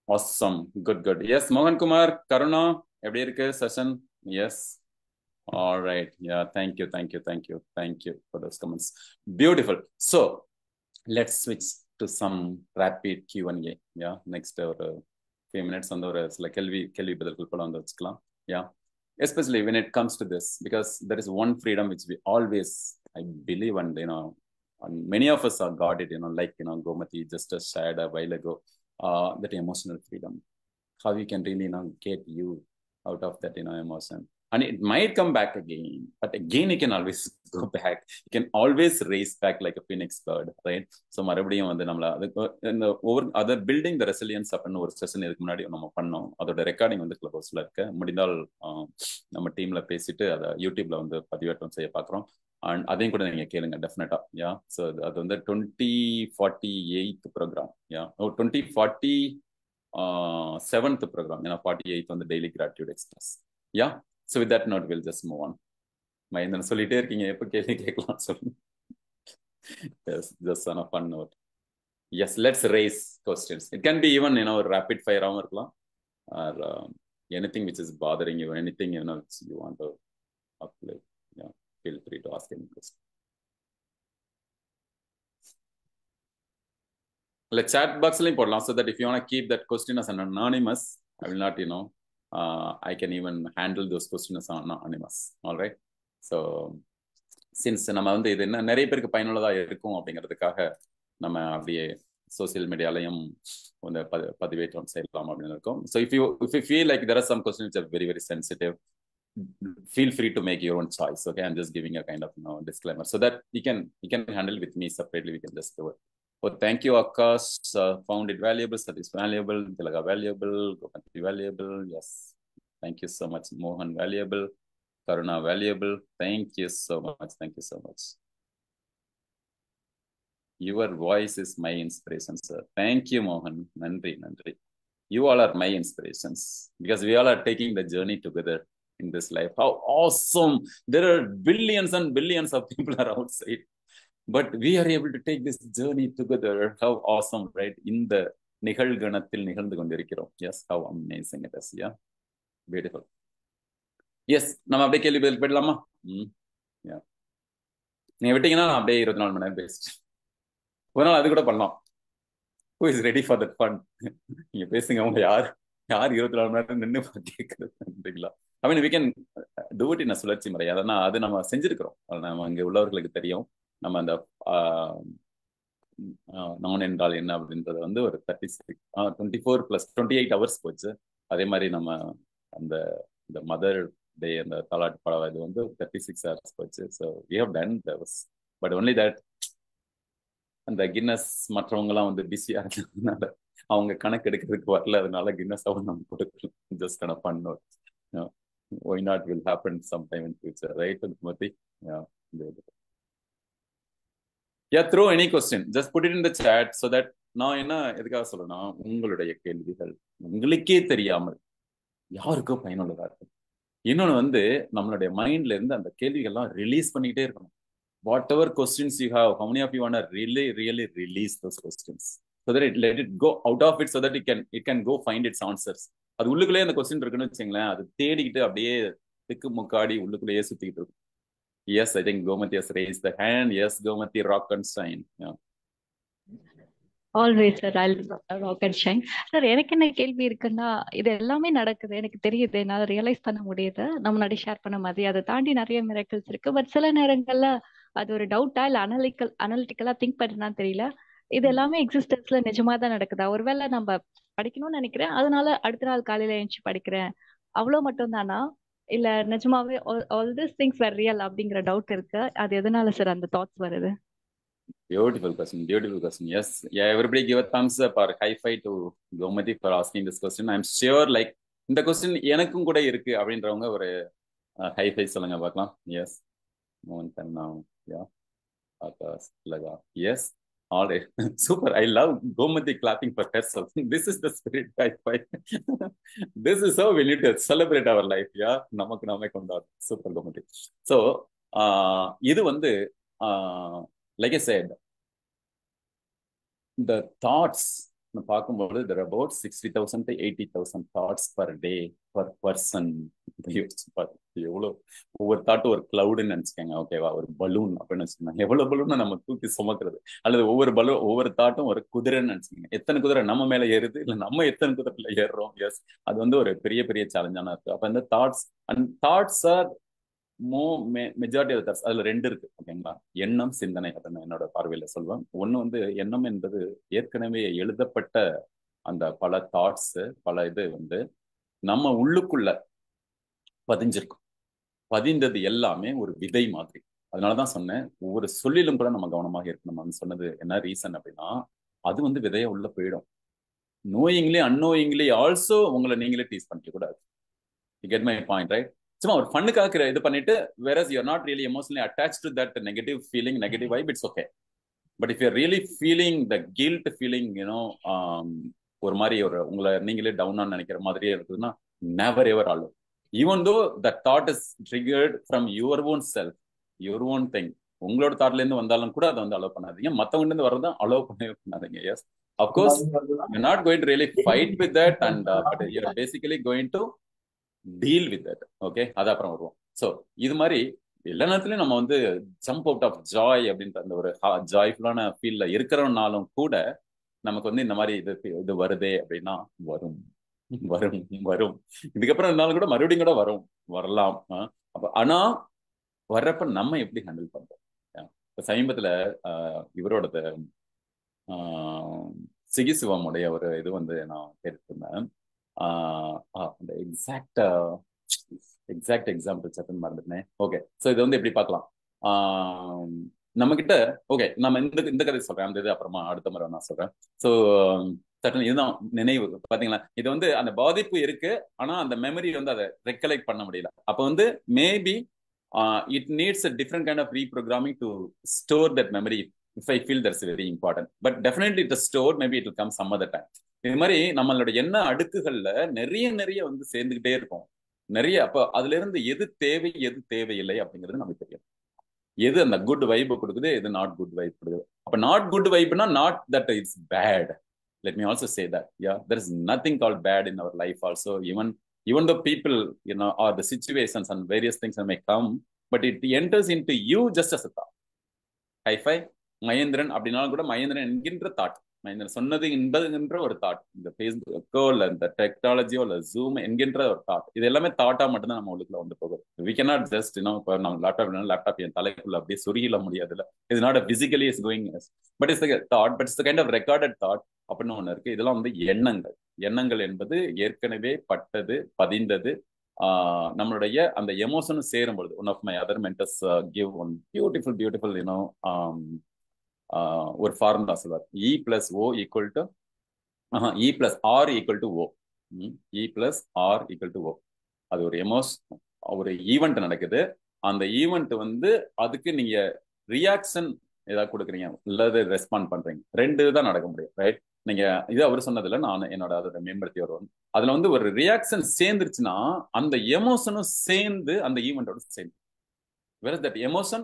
awesome, good. Yes, Mohan Kumar, Karuna, எப்படி இருக்கு session? Yes, all right. Yeah, thank you for those comments. Beautiful. So let's switch to some rapid Q&A. Yeah, next ஒரு few minutes அந்த ஒரு சில கேள்வி பதில்கள் போல வந்து வச்சுக்கலாம். Yeah, especially when it comes to this, because there is one freedom which we always, I believe, and and many of us have got it, like Gomati just shared a while ago, that emotional freedom, how you can really get you out of that emotion. and it might come back again, but again you can always go back. You can always raise back like a phoenix bird, right? So மறுபடியும் வந்து நம்மள அதுக்கு இந்த ஒவ்வொரு other building த resilience அப்படின்னு ஒரு session இதுக்கு முன்னாடி நம்ம பண்ணோம். அதோட ரெக்கார்டிங் வந்து கிளப் ஹவுஸ்ல இருக்கு. முடிந்தால் நம்ம டீம்ல பேசிட்டு அதை யூடியூப்ல வந்து பதிவேற்றம் செய்ய பார்க்குறோம். அண்ட் அதையும் கூட நீங்க கேளுங்க டெஃபினட்டா. யா ஸோ அது வந்து 2048 ப்ரோக்ராம். யா 2047th ப்ரோக்ராம். ஏன்னா 48 வந்து daily gratitude express. Yeah so with that note will just move on. Mahendran சொல்லிட்டே இருக்கீங்க, எப்போ கேள்வி கேட்கலாம் சொல்லுங்க. Yes, just on a fun note. Yes, let's raise questions. It can be even, rapid fire or anything which is bothering you, anything, which you want to apply. Yeah, feel free to ask any question. Like chat box link so that if you want to keep that question as an anonymous, I will not, I can even handle those questions as anonymous. All right. So, since நம்ம வந்து இது என்ன நிறைய பேருக்கு பயனுள்ளதாக இருக்கும் அப்படிங்கிறதுக்காக நம்ம அப்படியே சோசியல் மீடியாலையும் வந்து பதிவேற்றம் செய்யலாம் அப்படின்னு இருக்கோம். So if you feel like there are some questions which are very very sensitive, feel free to make your own choice. Okay, I'm just giving a kind of disclaimer so that you can handle with me separately. We can just do it. Oh, thank you, Akash. Found it valuable, Satish valuable, Tilaga valuable, Gopanti valuable. Yes, thank you so much. Mohan valuable. Karuna valuable. Thank you so much. Thank you so much. Your voice is my inspiration, sir. Thank you, Mohan. Nandri. You all are my inspirations because we all are taking the journey together in this life. How awesome! There are billions and billions of people are outside, but we are able to take this journey together. How awesome, right? In the நிகழ்கணத்தில் நிகழ்ந்து கொண்டிருக்கிறோம். Yes, how amazing it is. Yeah, beautiful. Yes, நம்ம அப்படியே கேள்வி பதில் போயிடலாமா? நீங்க விட்டீங்கன்னா நான் அப்படியே 24 மணி நேரம் பேசிட்டு ஒரு நாள் அது கூட பண்ணலாம். Who is ready for that fun? நீங்க பேசுங்க. அவங்க யார் 24 மணி நேரம் நின்று கேட்கறதுங்களா? I mean we can do it in சுழற்சி முறை. அதனா அது நம்ம செஞ்சிருக்கிறோம். நம்ம இங்க உள்ளவர்களுக்கு தெரியும். நம்ம அந்த நான் என்றால் என்ன அப்படின்றது வந்து ஒரு 24 + 28 ஹவர்ஸ் போச்சு. அதே மாதிரி நம்ம அந்த மதர் டே அந்த தாலாட்டு படம் இது வந்து 36 hours போச்சு. So we have done that's but only that அந்த கின்னஸ் மற்றவங்கலாம் வந்து பிஸியா இருக்கிறதுனால அவங்க கணக்கு எடுக்கிறதுக்கு வரல. அதனால கின்னஸ் அவன் நம்ம கொடுக்கலாம். Just kind of fun note. Why not will happen sometime in future, right? Mati? Yeah, throw any question. Just put it in the chat so that நான் என்ன எதுக்காக சொல்லணும்னா உங்களுடைய கேள்விகள் உங்களுக்கே தெரியாமல் யாருக்கோ பயனுள்ளதா இருக்கு. இன்னொன்று வந்து நம்மளுடைய மைண்ட்ல இருந்து அந்த கேள்விகள்லாம் ரிலீஸ் பண்ணிக்கிட்டே இருக்கணும். Whatever questions you have, how many of you want to really release those questions so that let it go out of it so that it can go find its answers. அது உள்ளுக்குள்ளே அந்த question இருக்குன்னு வச்சுங்களேன், அது தேடிக்கிட்டு அப்படியே திக்கு முக்காடி உள்ளுக்குள்ளேயே சுத்திக்கிட்டு இருக்கும். Yes, I think Gomati has raised the hand. Yes, Gomati, rock and shine. Yeah. Always sir, rock and shine. Sir, எனக்கு என்ன கேள்வி இருக்குன்னா, இது எல்லாமே நடக்குது, எனக்கு தெரியுது, என்னால் ரியலைஸ் பண்ண முடியுது. நம்ம முன்னாடி ஷேர் பண்ண மாதிரி அதை தாண்டி நிறைய மிராக்கிள்ஸ் இருக்கு. பட் சில நேரங்கள்ல அது ஒரு டவுட்டா இல்ல அனலிட்டிக்கலா திங்க் பண்ணான்னு தெரியல. இது எல்லாமே எக்ஸிஸ்டன்ஸ்ல நிஜமா தான் நடக்குதா? ஒருவேளை நம்ம படிக்கணும்னு நினைக்கிறேன், அதனால அடுத்த நாள் காலையில எழுந்துச்சு படிக்கிறேன், அவ்வளவு மட்டும் தானா? இல்ல நிஜமாவே all this things are real அப்படிங்கிற டவுட் இருக்கு. அது எதனால சார் அந்த தாட்ஸ் வருது? Beautiful question. Yes, yeah, everybody give a thumbs up or high five to Gomati for asking this question. I'm sure like இந்த கொஸ்டின் எனக்கும் கூட இருக்கு அப்படின்றவங்க ஒரு ஹை ஃபை சொல்லுங்க பார்க்கலாம். எஸ், மோகன் கண்ணா, யா, ஆகாஷ், லகா. Yes, all right. Super. I love Gomati clapping for herself. This is the spirit. High five. This is how we need to celebrate our life. Yeah, நமக்கு நாமே கொண்டாடு. Super Gomati. So இது வந்து like I said, the thoughts பார்க்கும்போது there are about 60,000 to 80,000 thoughts per day per person. எவ்வளோ ஒவ்வொரு தாட்டும் ஒரு கிளவுடுன்னு நினைச்சுக்கோங்க. ஓகேவா? ஒரு பலூன் அப்படின்னு வச்சுக்கோங்க. எவ்வளவு பலூனை நம்ம தூக்கி சுமக்கிறது, அல்லது ஒவ்வொரு தாட்டும் ஒரு குதிரைன்னு நினைச்சுக்கோங்க. எத்தனை குதிரை நம்ம மேல ஏறுது, இல்லை நம்ம எத்தனை குதிரைல ஏறுறோம்? எஸ், அது வந்து ஒரு பெரிய பெரிய சேலஞ்சான இருக்கு. அப்ப இந்த thoughts are majority of thoughts. அதுல 2 இருக்கு. ஓகேங்களா? எண்ணம், சிந்தனை அப்படின்னு என்னோட பார்வையில சொல்வேன். ஒண்ணு வந்து எண்ணம் என்பது ஏற்கனவே எழுதப்பட்ட அந்த பல தாட்ஸ், பல இது வந்து நம்ம உள்ளுக்குள்ள பதிஞ்சிருக்கும். பதிந்தது எல்லாமே ஒரு விதை மாதிரி. அதனாலதான் சொன்னேன், ஒவ்வொரு சொல்லிலும் கூட நம்ம கவனமாக இருக்கணும். சொன்னது என்ன ரீசன் அப்படின்னா, அது வந்து விதைய உள்ள போயிடும். நோயிங்லி அன்னோயிங்லி ஆல்சோ உங்களை நீங்களே டீஸ் பண்ணிக்க கூடாது. You get my point, right? சும்மா ஒரு ஃபண்ணுக்காக இது பண்ணிட்டு whereas you are not really emotionally attached to that negative feeling, negative vibe, it's okay. But if you're really feeling the guilt feeling, ஒரு மாதிரி ஒரு உங்களை நீங்களே டவுனா நினைக்கிற மாதிரியே இருக்குதுன்னா, never ever allow. Even though the thought is triggered from your own self, your own thing, உங்களோட தாட்ல இருந்து வந்தாலும் கூட அதை வந்து அலோவ் பண்ணாதீங்க. மத்தவங்க இருந்து வர்றதை அலோவ் பண்ணவே பண்ணாதீங்க. Yes, of course you're not going to really fight with that, and but you're basically going to deal with that. Okay, அது அப்புறம் வருவோம். ஸோ இது மாதிரி எல்லா நேரத்துலயும் நம்ம வந்து ஜம்ப் அவுட் ஆஃப் ஜாய் அப்படின்ற அந்த ஒரு ஜாய்ஃபுல்லான ஃபீல்ல இருக்கிறனாலும் கூட நமக்கு வந்து இந்த மாதிரி இது வருதே அப்படின்னா வரும் வரும் வரும். இதுக்கப்புறம் இருந்தாலும் கூட மறுபடியும் கூட வரலாம். அப்ப ஆனா வர்றப்ப நம்ம எப்படி ஹேண்டில் பண்றோம்? இப்ப சமீபத்துல இவரோட சிகிசிவமுடைய ஒரு இது வந்து நான் கேட்டிருந்தேன். அந்த எக்ஸாக்ட் எக்ஸாம்பிள் சட்டன் மறந்துட்டேன். ஓகே, ஸோ இது வந்து எப்படி பார்க்கலாம் நம்ம கிட்ட. ஓகே, நம்ம இந்த கதை சொல்றேன், அந்த இது அப்புறமா அடுத்த முறை நான் சொல்றேன். ஸோ சட்டன் இதுதான் நினைவு. பாத்தீங்களா, இது வந்து அந்த பாதிப்பு இருக்கு, ஆனா அந்த மெமரி வந்து அதை ரெக்கலெக்ட் பண்ண முடியல. அப்போ வந்து maybe it needs a different kind of reprogramming to store that memory if I feel that's very important. But definitely it is stored, maybe it will come some other time. இது மாதிரி நம்மளோட எண்ண அடுக்குகள்ல நிறைய வந்து சேர்ந்துகிட்டே இருக்கும் நிறைய. அப்ப அதுல இருந்து எது தேவை எது தேவையில்லை அப்படிங்கிறது நமக்கு தெரியும். எது அந்த குட் வைப் கொடுக்குது, எது நாட் குட் வைப் கொடுக்குது. அப்ப நாட் குட் வைப்னா not that it's bad. Let me also say that, yeah, there is nothing called bad in our life also. Even the people, or the situations and various things that may come, but it enters into you just as a thought. Hi-Fi Mahendran அப்படின்னாலும் கூட மகேந்திரன் என்கின்ற thought, Mahendran சொன்னது என்பதுன்ற ஒரு thought, இந்த ஃபேஸ்புக்கோ இல்ல இந்த டெக்னாலஜியோ இல்ல zoom என்கின்ற ஒரு தாட், இது எல்லாமே தாட்டா மட்டும்தான் நம்ம உள்ளுக்குள்ள வந்து போகுது. வி கேனாட் ஜஸ்ட் இப்போ நம்ம லேப்டாப் என் தலைக்குள்ள அப்படியே சொருகில முடியாதுல்ல. It's not physically is going, but it's thought, but it's kind of recorded thought அப்படின்னு ஒண்ணு இருக்கு. இதெல்லாம் வந்து எண்ணங்கள் என்பது ஏற்கனவே பட்டது பதிந்தது. நம்மளுடைய அந்த எமோஷனும் சேரும் பொழுது, one of my other mentors give one beautiful ஒரு ஃபார்முலா சொல்வார். E plus O equal to E plus R equal to O. E plus R equal to O. அது ஒரு ஈவெண்ட் நடக்குது. அந்த ஈவெண்ட் வந்து அதுக்கு நீங்க ரியாக்ஷன் ஏதாவது கொடுக்குறீங்க இல்லது ரெஸ்பாண்ட் பண்றீங்க, ரெண்டு தான் நடக்க முடியும், ரைட்? நீங்க இது அவர் சொன்னதுல நான் என்னோட அதோட மேம்படுத்தி வருவேன். அதுல வந்து ஒரு ரியாக்ஷன் சேர்ந்துருச்சுன்னா அந்த எமோஷனும் சேர்ந்து அந்த ஈவெண்டோட சேர்ந்து, whereas that emotion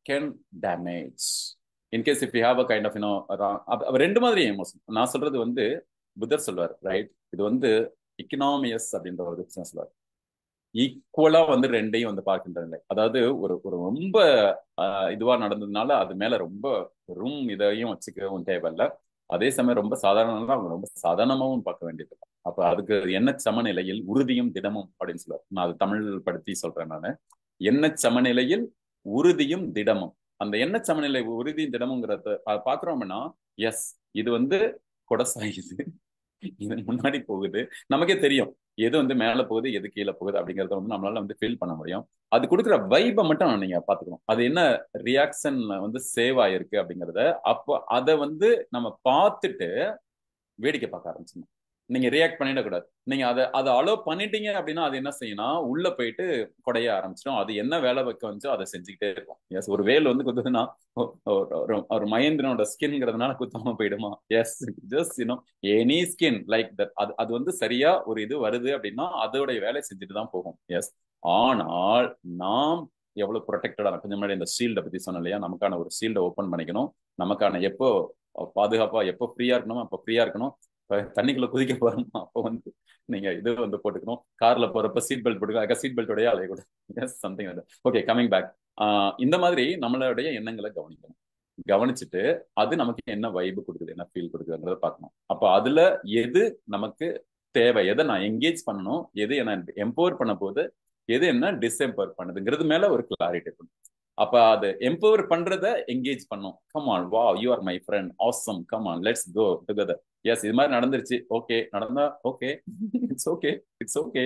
can damage in case if you have a kind of ரெண்டு மாதிரி எமோஷன். நான் சொல்றது வந்து புத்தர் சொல்வார், ரைட்? இது வந்து எக்கனாமியஸ் அப்படின்ற ஒரு விஷயம் சொல்வார். ஈக்குவலா வந்து ரெண்டையும் வந்து பார்க்கின்ற நிலை. அதாவது ஒரு ரொம்ப இதுவா நடந்ததுனால அது மேல ரொம்ப இதையும் வச்சுக்கவும் தேவையில்லை. அதே சமயம் ரொம்ப சாதாரணமா அவங்க ரொம்ப சாதாரணமாவும் பார்க்க வேண்டியது. அப்ப அதுக்கு என்ன சமநிலையில் உறுதியும் திடமும் அப்படின்னு சொல்லுவார். நான் அது தமிழ் படுத்தி சொல்றேன். நான் என்ன சமநிலையில் உறுதியும் திடமும், அந்த என்ன சமநிலை உறுதியும் திடமுங்கிறத பாக்குறோம்னா, எஸ் இது வந்து கொடசாயுது, இது முன்னாடி போகுது, நமக்கே தெரியும் எது வந்து மேல போகுது எது கீழே போகுது அப்படிங்கறத வந்து நம்மளால வந்து ஃபீல் பண்ண முடியும். அது கொடுக்குற வைபை மட்டும் நீங்க பாத்துக்கணும், அது என்ன ரியாக்ஷன் வந்து சேவ் ஆயிருக்கு அப்படிங்கறத. அப்போ அதை வந்து நம்ம பார்த்துட்டு வேடிக்கை பார்க்க ஆரம்பிச்சிடணும். நீங்க ரியாக்ட் பண்ணிடக்கூடாது. நீங்க அதை அலோவ் பண்ணிட்டீங்க அப்படின்னா அது என்ன செய்யணும், உள்ள போயிட்டு கொடைய ஆரம்பிச்சிடும். அது என்ன வேலை வைக்க வந்துச்சோ அதை செஞ்சுக்கிட்டே இருக்கும். எஸ், ஒரு வேல் வந்து குத்துதுன்னா ஒரு மகேந்திரனோட ஸ்கின்ங்கிறதுனால குத்தாம போயிடுமா? Yes, just any skin like that. அது வந்து சரியா ஒரு இது வருது அப்படின்னா அதோடைய வேலை செஞ்சுட்டு தான் போகும். எஸ், ஆனால் நாம் எவ்வளவு ப்ரொடெக்டடா, கொஞ்சம் முன்னாடி இந்த ஷீல்டை பத்தி சொன்னோம் இல்லையா, நமக்கான ஒரு ஷீல்டை ஓப்பன் பண்ணிக்கணும். நமக்கான எப்போ பாதுகாப்பா எப்போ ஃப்ரீயா இருக்கணும் அப்போ ஃப்ரீயா இருக்கணும். தண்ணிக்குள்ள குதிக்க போறோமா அப்போ வந்து நீங்க இது வந்து போட்டுக்கணும். கார்ல போறப்ப சீட் பெல்ட் போட்டுக்கணும். சீட் பெல்ட்டோடய அலைய கூட. Yes, something. Okay, coming back. இந்த மாதிரி நம்மளுடைய எண்ணங்களை கவனிக்கணும். கவனிச்சுட்டு அது நமக்கு என்ன வைபு கொடுக்குது, என்ன ஃபீல் கொடுக்குதுங்கிறத பார்க்கணும். அப்போ அதுல எது நமக்கு தேவை, எதை நான் என்கேஜ் பண்ணணும், எது என்ன எம்பவர் பண்ண போது, எது என்ன டிஸ்எம்பவர் பண்ணுதுங்கிறது மேல ஒரு கிளாரிட்டி இருக்கணும். அப்ப அது எம்பவர் பண்றத என்கேஜ் பண்ணும். கம் ஆன், வா, you are my friend, awesome, come on, let's go together. Yes, இது மாதிரி நடந்துருச்சு, ஓகே, நடந்தா okay, it's okay, it's okay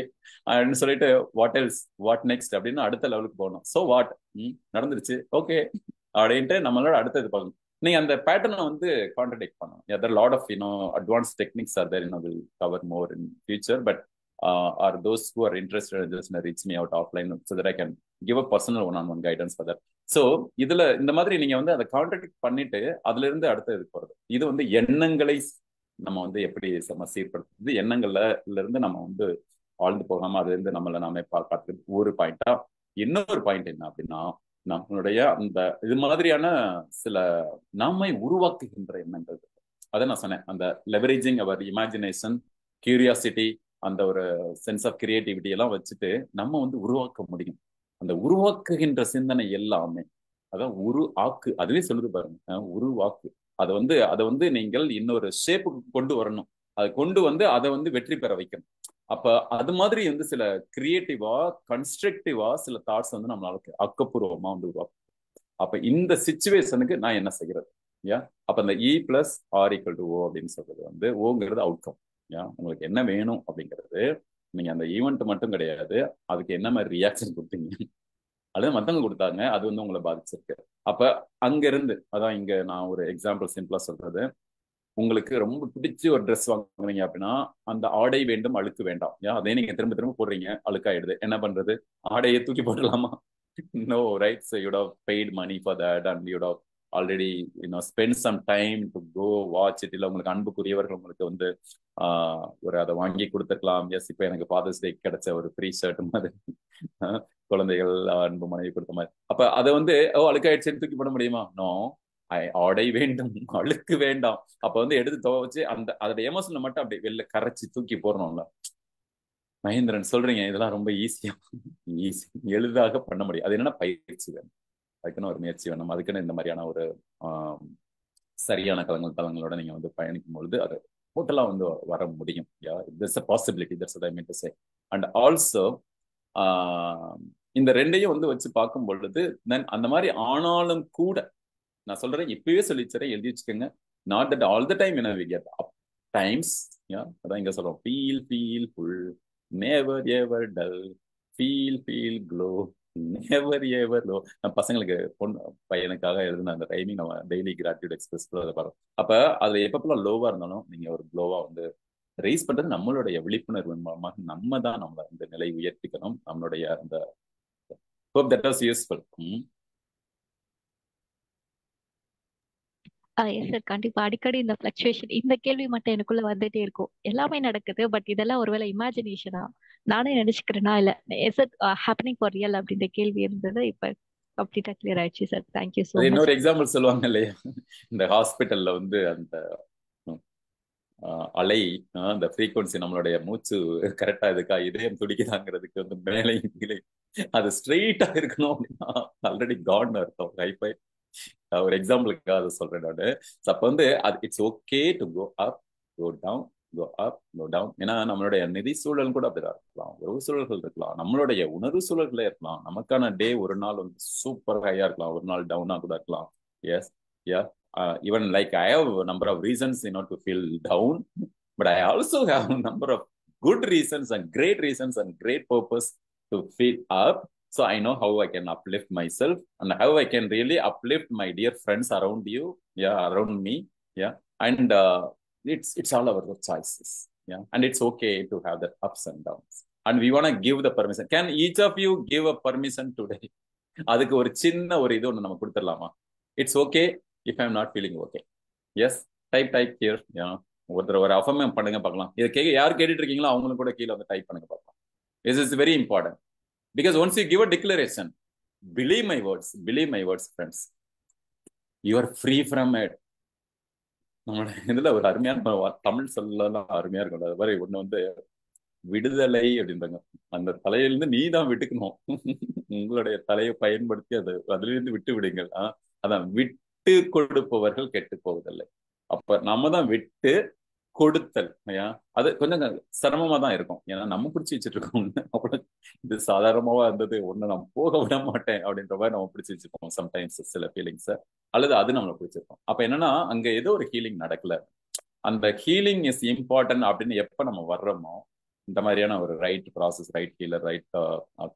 அப்படின்னு சொல்லிட்டு வாட் எல்ஸ், வாட் நெக்ஸ்ட் அப்படின்னு அடுத்த லெவலுக்கு போகணும். ஸோ வாட், நடந்துருச்சு, ஓகே அப்படின்ட்டு நம்மளோட அடுத்தது பார்க்கணும். நீங்க அந்த பேட்டர்னை வந்து கான்ட்ரடிக்ட் பண்ணணும். there are lot of advanced techniques are there, will cover more in future, but are those who are interested in just reach me out offline so that I can give a personal one-on-one guidance for that. So இதுல இந்த மாதிரி நீங்க வந்து அதை contract பண்ணிட்டு அதுல இருந்து அடுத்த இது போறது. இது வந்து எண்ணங்களை நம்ம வந்து எப்படி சீர்படுத்துறது, எண்ணங்கள்ல இருந்து நம்ம வந்து ஆழ்ந்து போகாம அதுல இருந்து நம்மள நாமே பார்க்கறது ஒரு பாயிண்டா. இன்னொரு பாயிண்ட் என்ன அப்படின்னா, நம்மளுடைய அந்த இது மாதிரியான சில நம்மை உருவாக்குகின்ற எண்ணங்கள். அதை நான் சொன்னேன், அந்த லெவரேஜிங் அவர் இமேஜினேஷன், கியூரியாசிட்டி, அந்த ஒரு சென்ஸ் ஆஃப் கிரியேட்டிவிட்டி எல்லாம் வச்சுட்டு நம்ம வந்து உருவாக்க முடியும். அந்த உருவாக்குகின்ற சிந்தனை எல்லாமே, அதான் உரு ஆக்கு, அதுவே சொல்லுது பாருங்க, உருவாக்கு. அதை வந்து நீங்கள் இன்னொரு ஷேப்புக்கு கொண்டு வரணும். அதை கொண்டு வந்து அதை வந்து வெற்றி பெற வைக்கணும். அப்ப அது மாதிரி வந்து சில கிரியேட்டிவா கன்ஸ்ட்ரக்டிவா சில தாட்ஸ் வந்து நம்மளால ஆக்கப்பூர்வமா வந்து உருவாக்கும். அப்ப இந்த சிச்சுவேஷனுக்கு நான் என்ன செய்யறது? அப்ப அந்த E + R = O அப்படின்னு சொல்றது வந்து, ஓங்கிறது அவுட்கம். உங்களுக்கு என்ன வேணும் அப்படிங்கிறது, நீங்க அந்த ஈவெண்ட் மட்டும் கிடையாது, அதுக்கு என்ன மாதிரி ரியாக்ஷன் கொடுத்தீங்க அல்லது மத்தவங்க கொடுத்தாங்க, அது வந்து உங்களை பாதிச்சிருக்கு. அப்ப அங்க இருந்து, அதான் இங்க நான் ஒரு எக்ஸாம்பிள் சிம்பிளா சொல்றது, உங்களுக்கு ரொம்ப பிடிச்சி ஒரு ட்ரெஸ் வாங்குறீங்க அப்படின்னா, அந்த ஆடை வேண்டும் அழுக்கு வேண்டாம். அதே நீங்க திரும்ப திரும்ப போடுறீங்க, அழுக்காயிடுது, என்ன பண்றது? ஆடையை தூக்கி போடலாமா? No, right? So you'd have paid money for that and you'd have already spend some time to go watch it. இல்ல உங்களுக்கு அன்புக்குரியவர்கள் உங்களுக்கு வந்து ஒரு அதை வாங்கி கொடுத்துருக்கலாம். எஸ், இப்போ எனக்கு ஃபாதர்ஸ் டே கிடைச்ச ஒரு ஃப்ரீ ஷர்ட் மாதிரி, குழந்தைகள் அன்பு மனைவி கொடுத்த மாதிரி. அப்ப அதை வந்து அழுக்காயிடுச்சுன்னு தூக்கி போட முடியுமா? நோ, ஆடை வேண்டும் அழுக்கு வேண்டாம். அப்ப வந்து எடுத்து துவைச்சு அந்த அதோட எமோஷனை மட்டும் அப்படி வெளில கரைச்சி தூக்கி போடணும்ல. மகேந்திரன் சொல்றீங்க இதெல்லாம் ரொம்ப ஈஸியா, ஈஸி எளிதாக பண்ண முடியும். அது என்னன்னா பயிற்சி வேணும், அதுக்குன்னு ஒரு முயற்சி வேணும், அதுக்குன்னு இந்த மாதிரியான ஒரு சரியான தளங்களோட நீங்க வந்து பயணிக்கும் பொழுது அது டோட்டலா வந்து வர முடியும். there's a possibility, that's what I meant to say. And also இந்த ரெண்டையும் வந்து வச்சு பார்க்கும் பொழுது தென் அந்த மாதிரி ஆனாலும் கூட நான் சொல்றேன், இப்பவே சொல்லிச்சுறேன், எழுதி வச்சுக்கோங்க. not that all the time we get up times, அதான் இங்க சொல்றோம், feel full, never ever dull, feel glow, never ever low. நான் பசங்களுக்கு பையனுக்காக எழுதுன அந்த டைமிங் நம்ம டெய்லி கிராட்டியூட் எக்ஸ்பிரஸ் பாருங்க. அப்ப அதுல எப்பப்பெல்லாம் லோவா இருந்தாலும் நீங்க ஒரு க்ளோவா வந்து ரைஸ் பண்றது நம்மளுடைய விழிப்புணர்வு மூலமாக நம்ம தான் நம்மளை அந்த நிலை உயர்த்திக்கணும். நம்மளுடைய அந்த hope that was useful. Yes sir, கண்டிப்பா. அடிக்கடி இந்த பிளக்சுவேஷன், இந்த கேள்வி மட்டும் எனக்குள்ள வந்துட்டே இருக்கும். எல்லாமே நடக்குது, பட் இதெல்லாம் ஒருவேளை இமேஜினேஷனா, நானே நினைச்சுக்கிறேனா, இல்ல is it happening for real அப்படின்ற கேள்வி இருந்தது. இப்ப கம்ப்ளீட்டா கிளியர் ஆயிடுச்சு சார். Thank you so much. இன்னொரு எக்ஸாம்பிள் சொல்லுவாங்க இல்லையா, இந்த ஹாஸ்பிட்டல்ல வந்து அந்த அலை, அந்த ஃப்ரீக்வன்சி, நம்மளுடைய மூச்சு கரெக்டா இருக்கா, இதயம் துடிக்குதாங்கிறதுக்கு வந்து மேலே கீழே அது ஸ்ட்ரெயிட்டா இருக்கணும் அப்படின்னா ஆல்ரெடி காட்னு அர்த்தம். ஹைஃபை ஒரு எக்ஸாம்பிளுக்காக அதை சொல்றேன் நான். அப்ப வந்து அது it's okay to go up, go down, go up, go down. ஏன்னா நம்மளுடைய நிதி சூழல் கூட அப்படிதான் இருக்கலாம், உறவு சூழல்கள் இருக்கலாம், நம்மளுடைய உணர்வு சூழல்களே இருக்கலாம். நமக்கான டே ஒரு நாள் வந்து சூப்பர் ஹையா இருக்கலாம், ஒரு நாள் டவுனா கூட இருக்கலாம். Yes, even like I have a number of reasons to feel down, but I also have a number of good reasons and great purpose to feel up. So I know how I can uplift myself and how I can really uplift my dear friends around you, around me, and it's all about the choices, and it's okay to have the ups and downs, and we want to give the permission. Can each of you give a permission today? அதுக்கு ஒரு சின்ன ஒரு இது ஒன்று நம்ம கொடுத்துடலாமா? It's okay if I'm not feeling okay. Yes, type here. ஒரு affirmation பண்ணுங்க பார்க்கலாம். இதை யார் கேட்டுட்டு இருக்கீங்களோ அவங்களும் கூட கீழே வந்து டைப் பண்ணுங்க பார்க்கலாம். This is very important because once you give a declaration, believe my words friends, you are free from it. நம்மளோட இதுல ஒரு அருமையான தமிழ் சொல்லலாம், அருமையா இருக்கும். அது மாதிரி ஒண்ணு வந்து விடுதலை அப்படின்றாங்க. அந்த தலையிலிருந்து நீ தான் விட்டுக்கணும், உங்களுடைய தலையை பயன்படுத்தி அதுல இருந்து விட்டு விடுங்கள். அதான் விட்டு கொடுப்பவர்கள் கெட்டு போவதில்லை. அப்ப நம்ம தான் விட்டு கொடுத்தல். அது கொஞ்சம் சிரமமா தான் இருக்கும். ஏன்னா நம்ம பிடிச்சி வச்சுட்டு இருக்கோம். அப்புறம் இது சாதாரணமாவா இருந்தது, ஒண்ணு நம்ம போக விட மாட்டேன் அப்படின்ற மாதிரி நம்ம பிடிச்சி வச்சிருக்கோம் சம்டைம்ஸ் சில ஃபீலிங்ஸ், அல்லது அது நம்மளை பிடிச்சிருக்கோம். அப்ப என்னன்னா அங்க ஏதோ ஒரு ஹீலிங் நடக்கல. அந்த ஹீலிங் இஸ் இம்பார்ட்டன்ட் அப்படின்னு எப்ப நம்ம வர்றோமோ, இந்த மாதிரியான ஒரு right process, right healer, right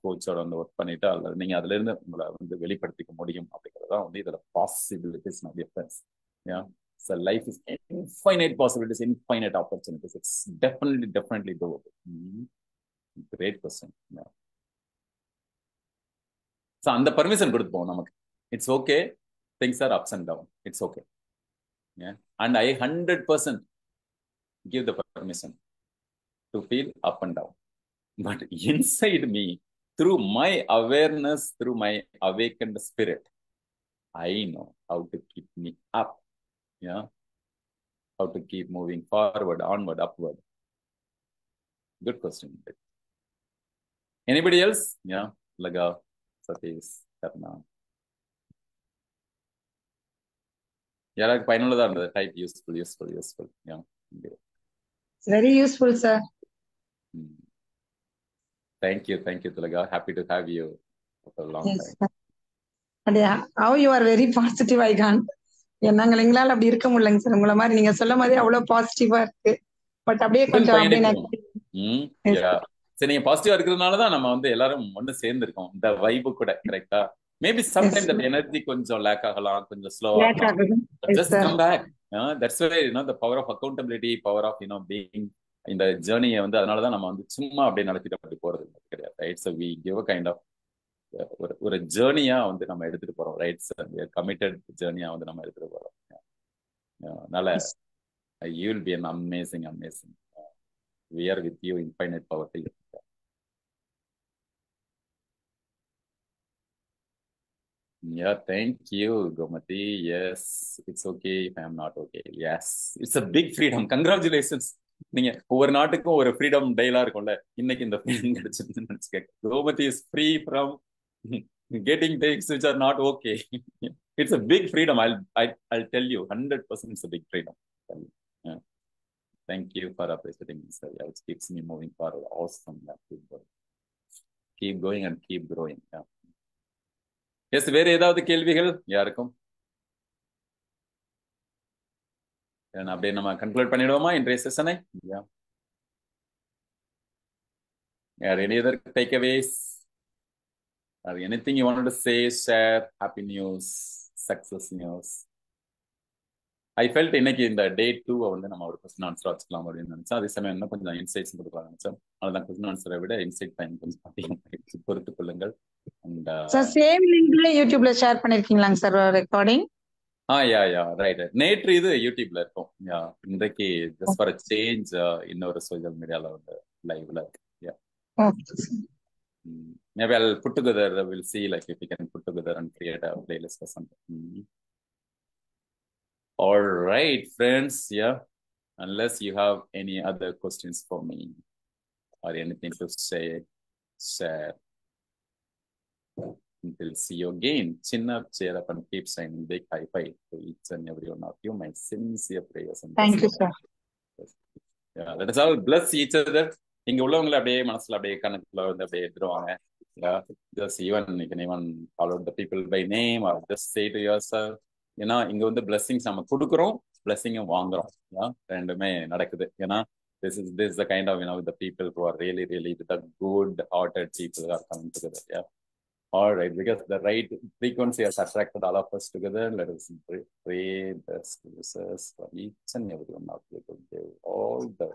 கோச்சோட வந்து ஒர்க் பண்ணிட்டு, அல்லது நீங்க அதுல இருந்து உங்களை வந்து வெளிப்படுத்திக்க முடியும் அப்படிங்கறதான் வந்து இதுல possibilities difference. So life is infinite possibilities, infinite opportunities. It's definitely doable. Great question. Yeah. So அந்த permission கொடுப்போம் நமக்கு. It's okay. Things are ups and down. It's okay. Yeah. And I 100% give the permission to feel up and down. But inside me, through my awareness, through my awakened spirit, I know how to keep me up. Yeah. How to keep moving forward, onward, upward. Good question. Anybody else? Yeah. Laga, Satish, Karna. யாராவது பயனுள்ளதா இருந்தது? Type useful. Yeah. It's very useful, sir. Thank you, Tulaga. Happy to have you for a long Yes, time. sir. And yeah, how you are very positive, I can't. எங்களால அப்படி இருக்க முடியலங்க sir. உங்களை மாதிரி நீங்க சொல்ல மாதிரி அவ்வளவு பாசிட்டிவா இருக்கு. பட் அப்படியே கொஞ்சம் அப்படியே சரி, நீங்க பாசிட்டிவா இருக்கிறதுனாலதான் நம்ம வந்து எல்லாரும் ஒண்ணு சேர்ந்து இருக்கோம். இந்த வைபு கூட கரெக்டா. மேபி சம்டைம் தட் எனர்ஜி கொஞ்சம் லேக் ஆகலாம், கொஞ்சம் ஸ்லோவா ஆகலாம். Just come back. That's why the power of accountability, power of being இந்த ஜேர்னியை வந்து அதனாலதான் நம்ம வந்து சும்மா அப்படியே நடத்திட்டு அப்படி போறது கிடையாது. Right. So we give a kind of ஒரு ஜேர்னியா வந்து நம்ம எடுத்துட்டு போறோம். ரைட். கமிட்டட் ஜேர்னியா வந்து நம்ம எடுத்துட்டு போறோம். அதனால you will be an amazing. We are with you, infinite power. Yeah, thank you, Gomati. Yes, it's okay if I am not okay. Yes, it's a big freedom. Congratulations. நீங்க ஒவ்வொரு நாட்டுக்கும் ஒரு freedom டேலாம் இருக்கும்ல, இன்னைக்கு இந்த ஃப்ரீடம் கிடைச்சிருச்சுன்னு நினைச்சுக்க. Gomati is free from getting things which are not okay. It's a big freedom. I'll tell you, 100% it's a big freedom. Yeah. Thank you for appreciating me, sir. Yeah, it keeps me moving forward. Awesome. Keep going and keep growing. Yeah. Yes, வேற ஏதாவது கேள்விகள் யாருக்கும்? அப்படியே நம்ம conclude பண்ணிடுவோமா இன்றைய செஷனை? Any other takeaways or anything you wanted to say, share, happy news, success news? I felt இன்னைக்கு இந்த டே 2 வந்து நம்ம ஒரு கொஸ்டின் ஆன்சர் வச்சுக்கலாம் அப்படின்னு நினைச்சேன். அதே சமயம் இன்னும் கொஞ்சம் இன்சைட்ஸ் கொடுக்கலாம் நினைச்சேன். அதனால கொஸ்டின் ஆன்சரை விட இன்சைட் டைம் கொஞ்சம் அதிகம். பொறுத்துக் கொள்ளுங்கள். And சேம் லிங்க்ல யூடியூப்ல share பண்ணிருக்கீங்களாங்க sir recording? Yeah right. நேற்று இது யூடியூப்ல இருக்கும். இன்றைக்கு ஜஸ்ட் ஃபார் சேஞ்ச் இன்னொரு சோஷியல் மீடியால வந்து லைவ்ல இருக்கு. Maybe I'll put together, we'll see like if we can put together and create a playlist or something. All right, friends. Yeah, unless you have any other questions for me or anything to say, share. Until see you again. Chin up, cheer up, and keep signing big high five to each and every one of you. My sincere prayers and thank you, sir. Yeah, let us all bless each other. இங்க உள்ளவங்களை அப்படியே மனசுல அப்படியே கணக்குல வந்து அப்படியே எடுத்துருவாங்க. Just even you can even follow the people by name or just say to yourself, ஏன்னா இங்க வந்து பிளெஸிங்ஸ் நம்ம கொடுக்குறோம், பிளெஸிங்கும் வாங்குறோம். ரெண்டுமே நடக்குது. ஏன்னா this is the kind of the people who are really the good hearted people are coming together. Yeah. All right, because the right frequency has attracted all of us together. Let us pray the excuses for each and every one of you to give all the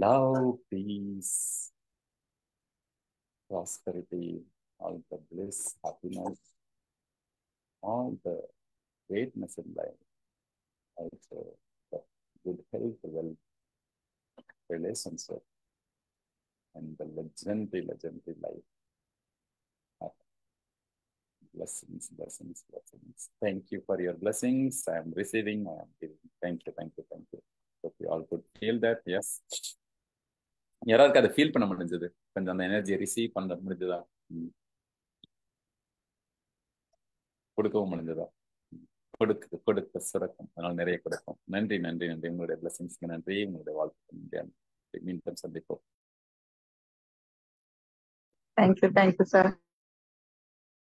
love, peace, prosperity, all the bliss, happiness, all the greatness in life, also the good health, wealth, relationship, and the legendary life. Blessings. Thank you for your blessings. I am receiving, I am giving. Thank you. Hope you all could feel that. Yes. யாராருக்கு அதை feel பண்ண முடிஞ்சது? கொஞ்சம் அந்த எனர்ஜியை receive பண்ண முடிஞ்சதா? கொடுக்கவும் முடிஞ்சதா? கொடுக்க கொடுக்க சுரக்கும், அதனால நிறைய கொடுக்கும். நன்றி நன்றி நன்றி, உங்களுடைய பிளஸிங்ஸ்க்கு நன்றி, உங்களுடைய வாழ்த்துக்கள். மீண்டும் சந்திப்போம். Thank you sir.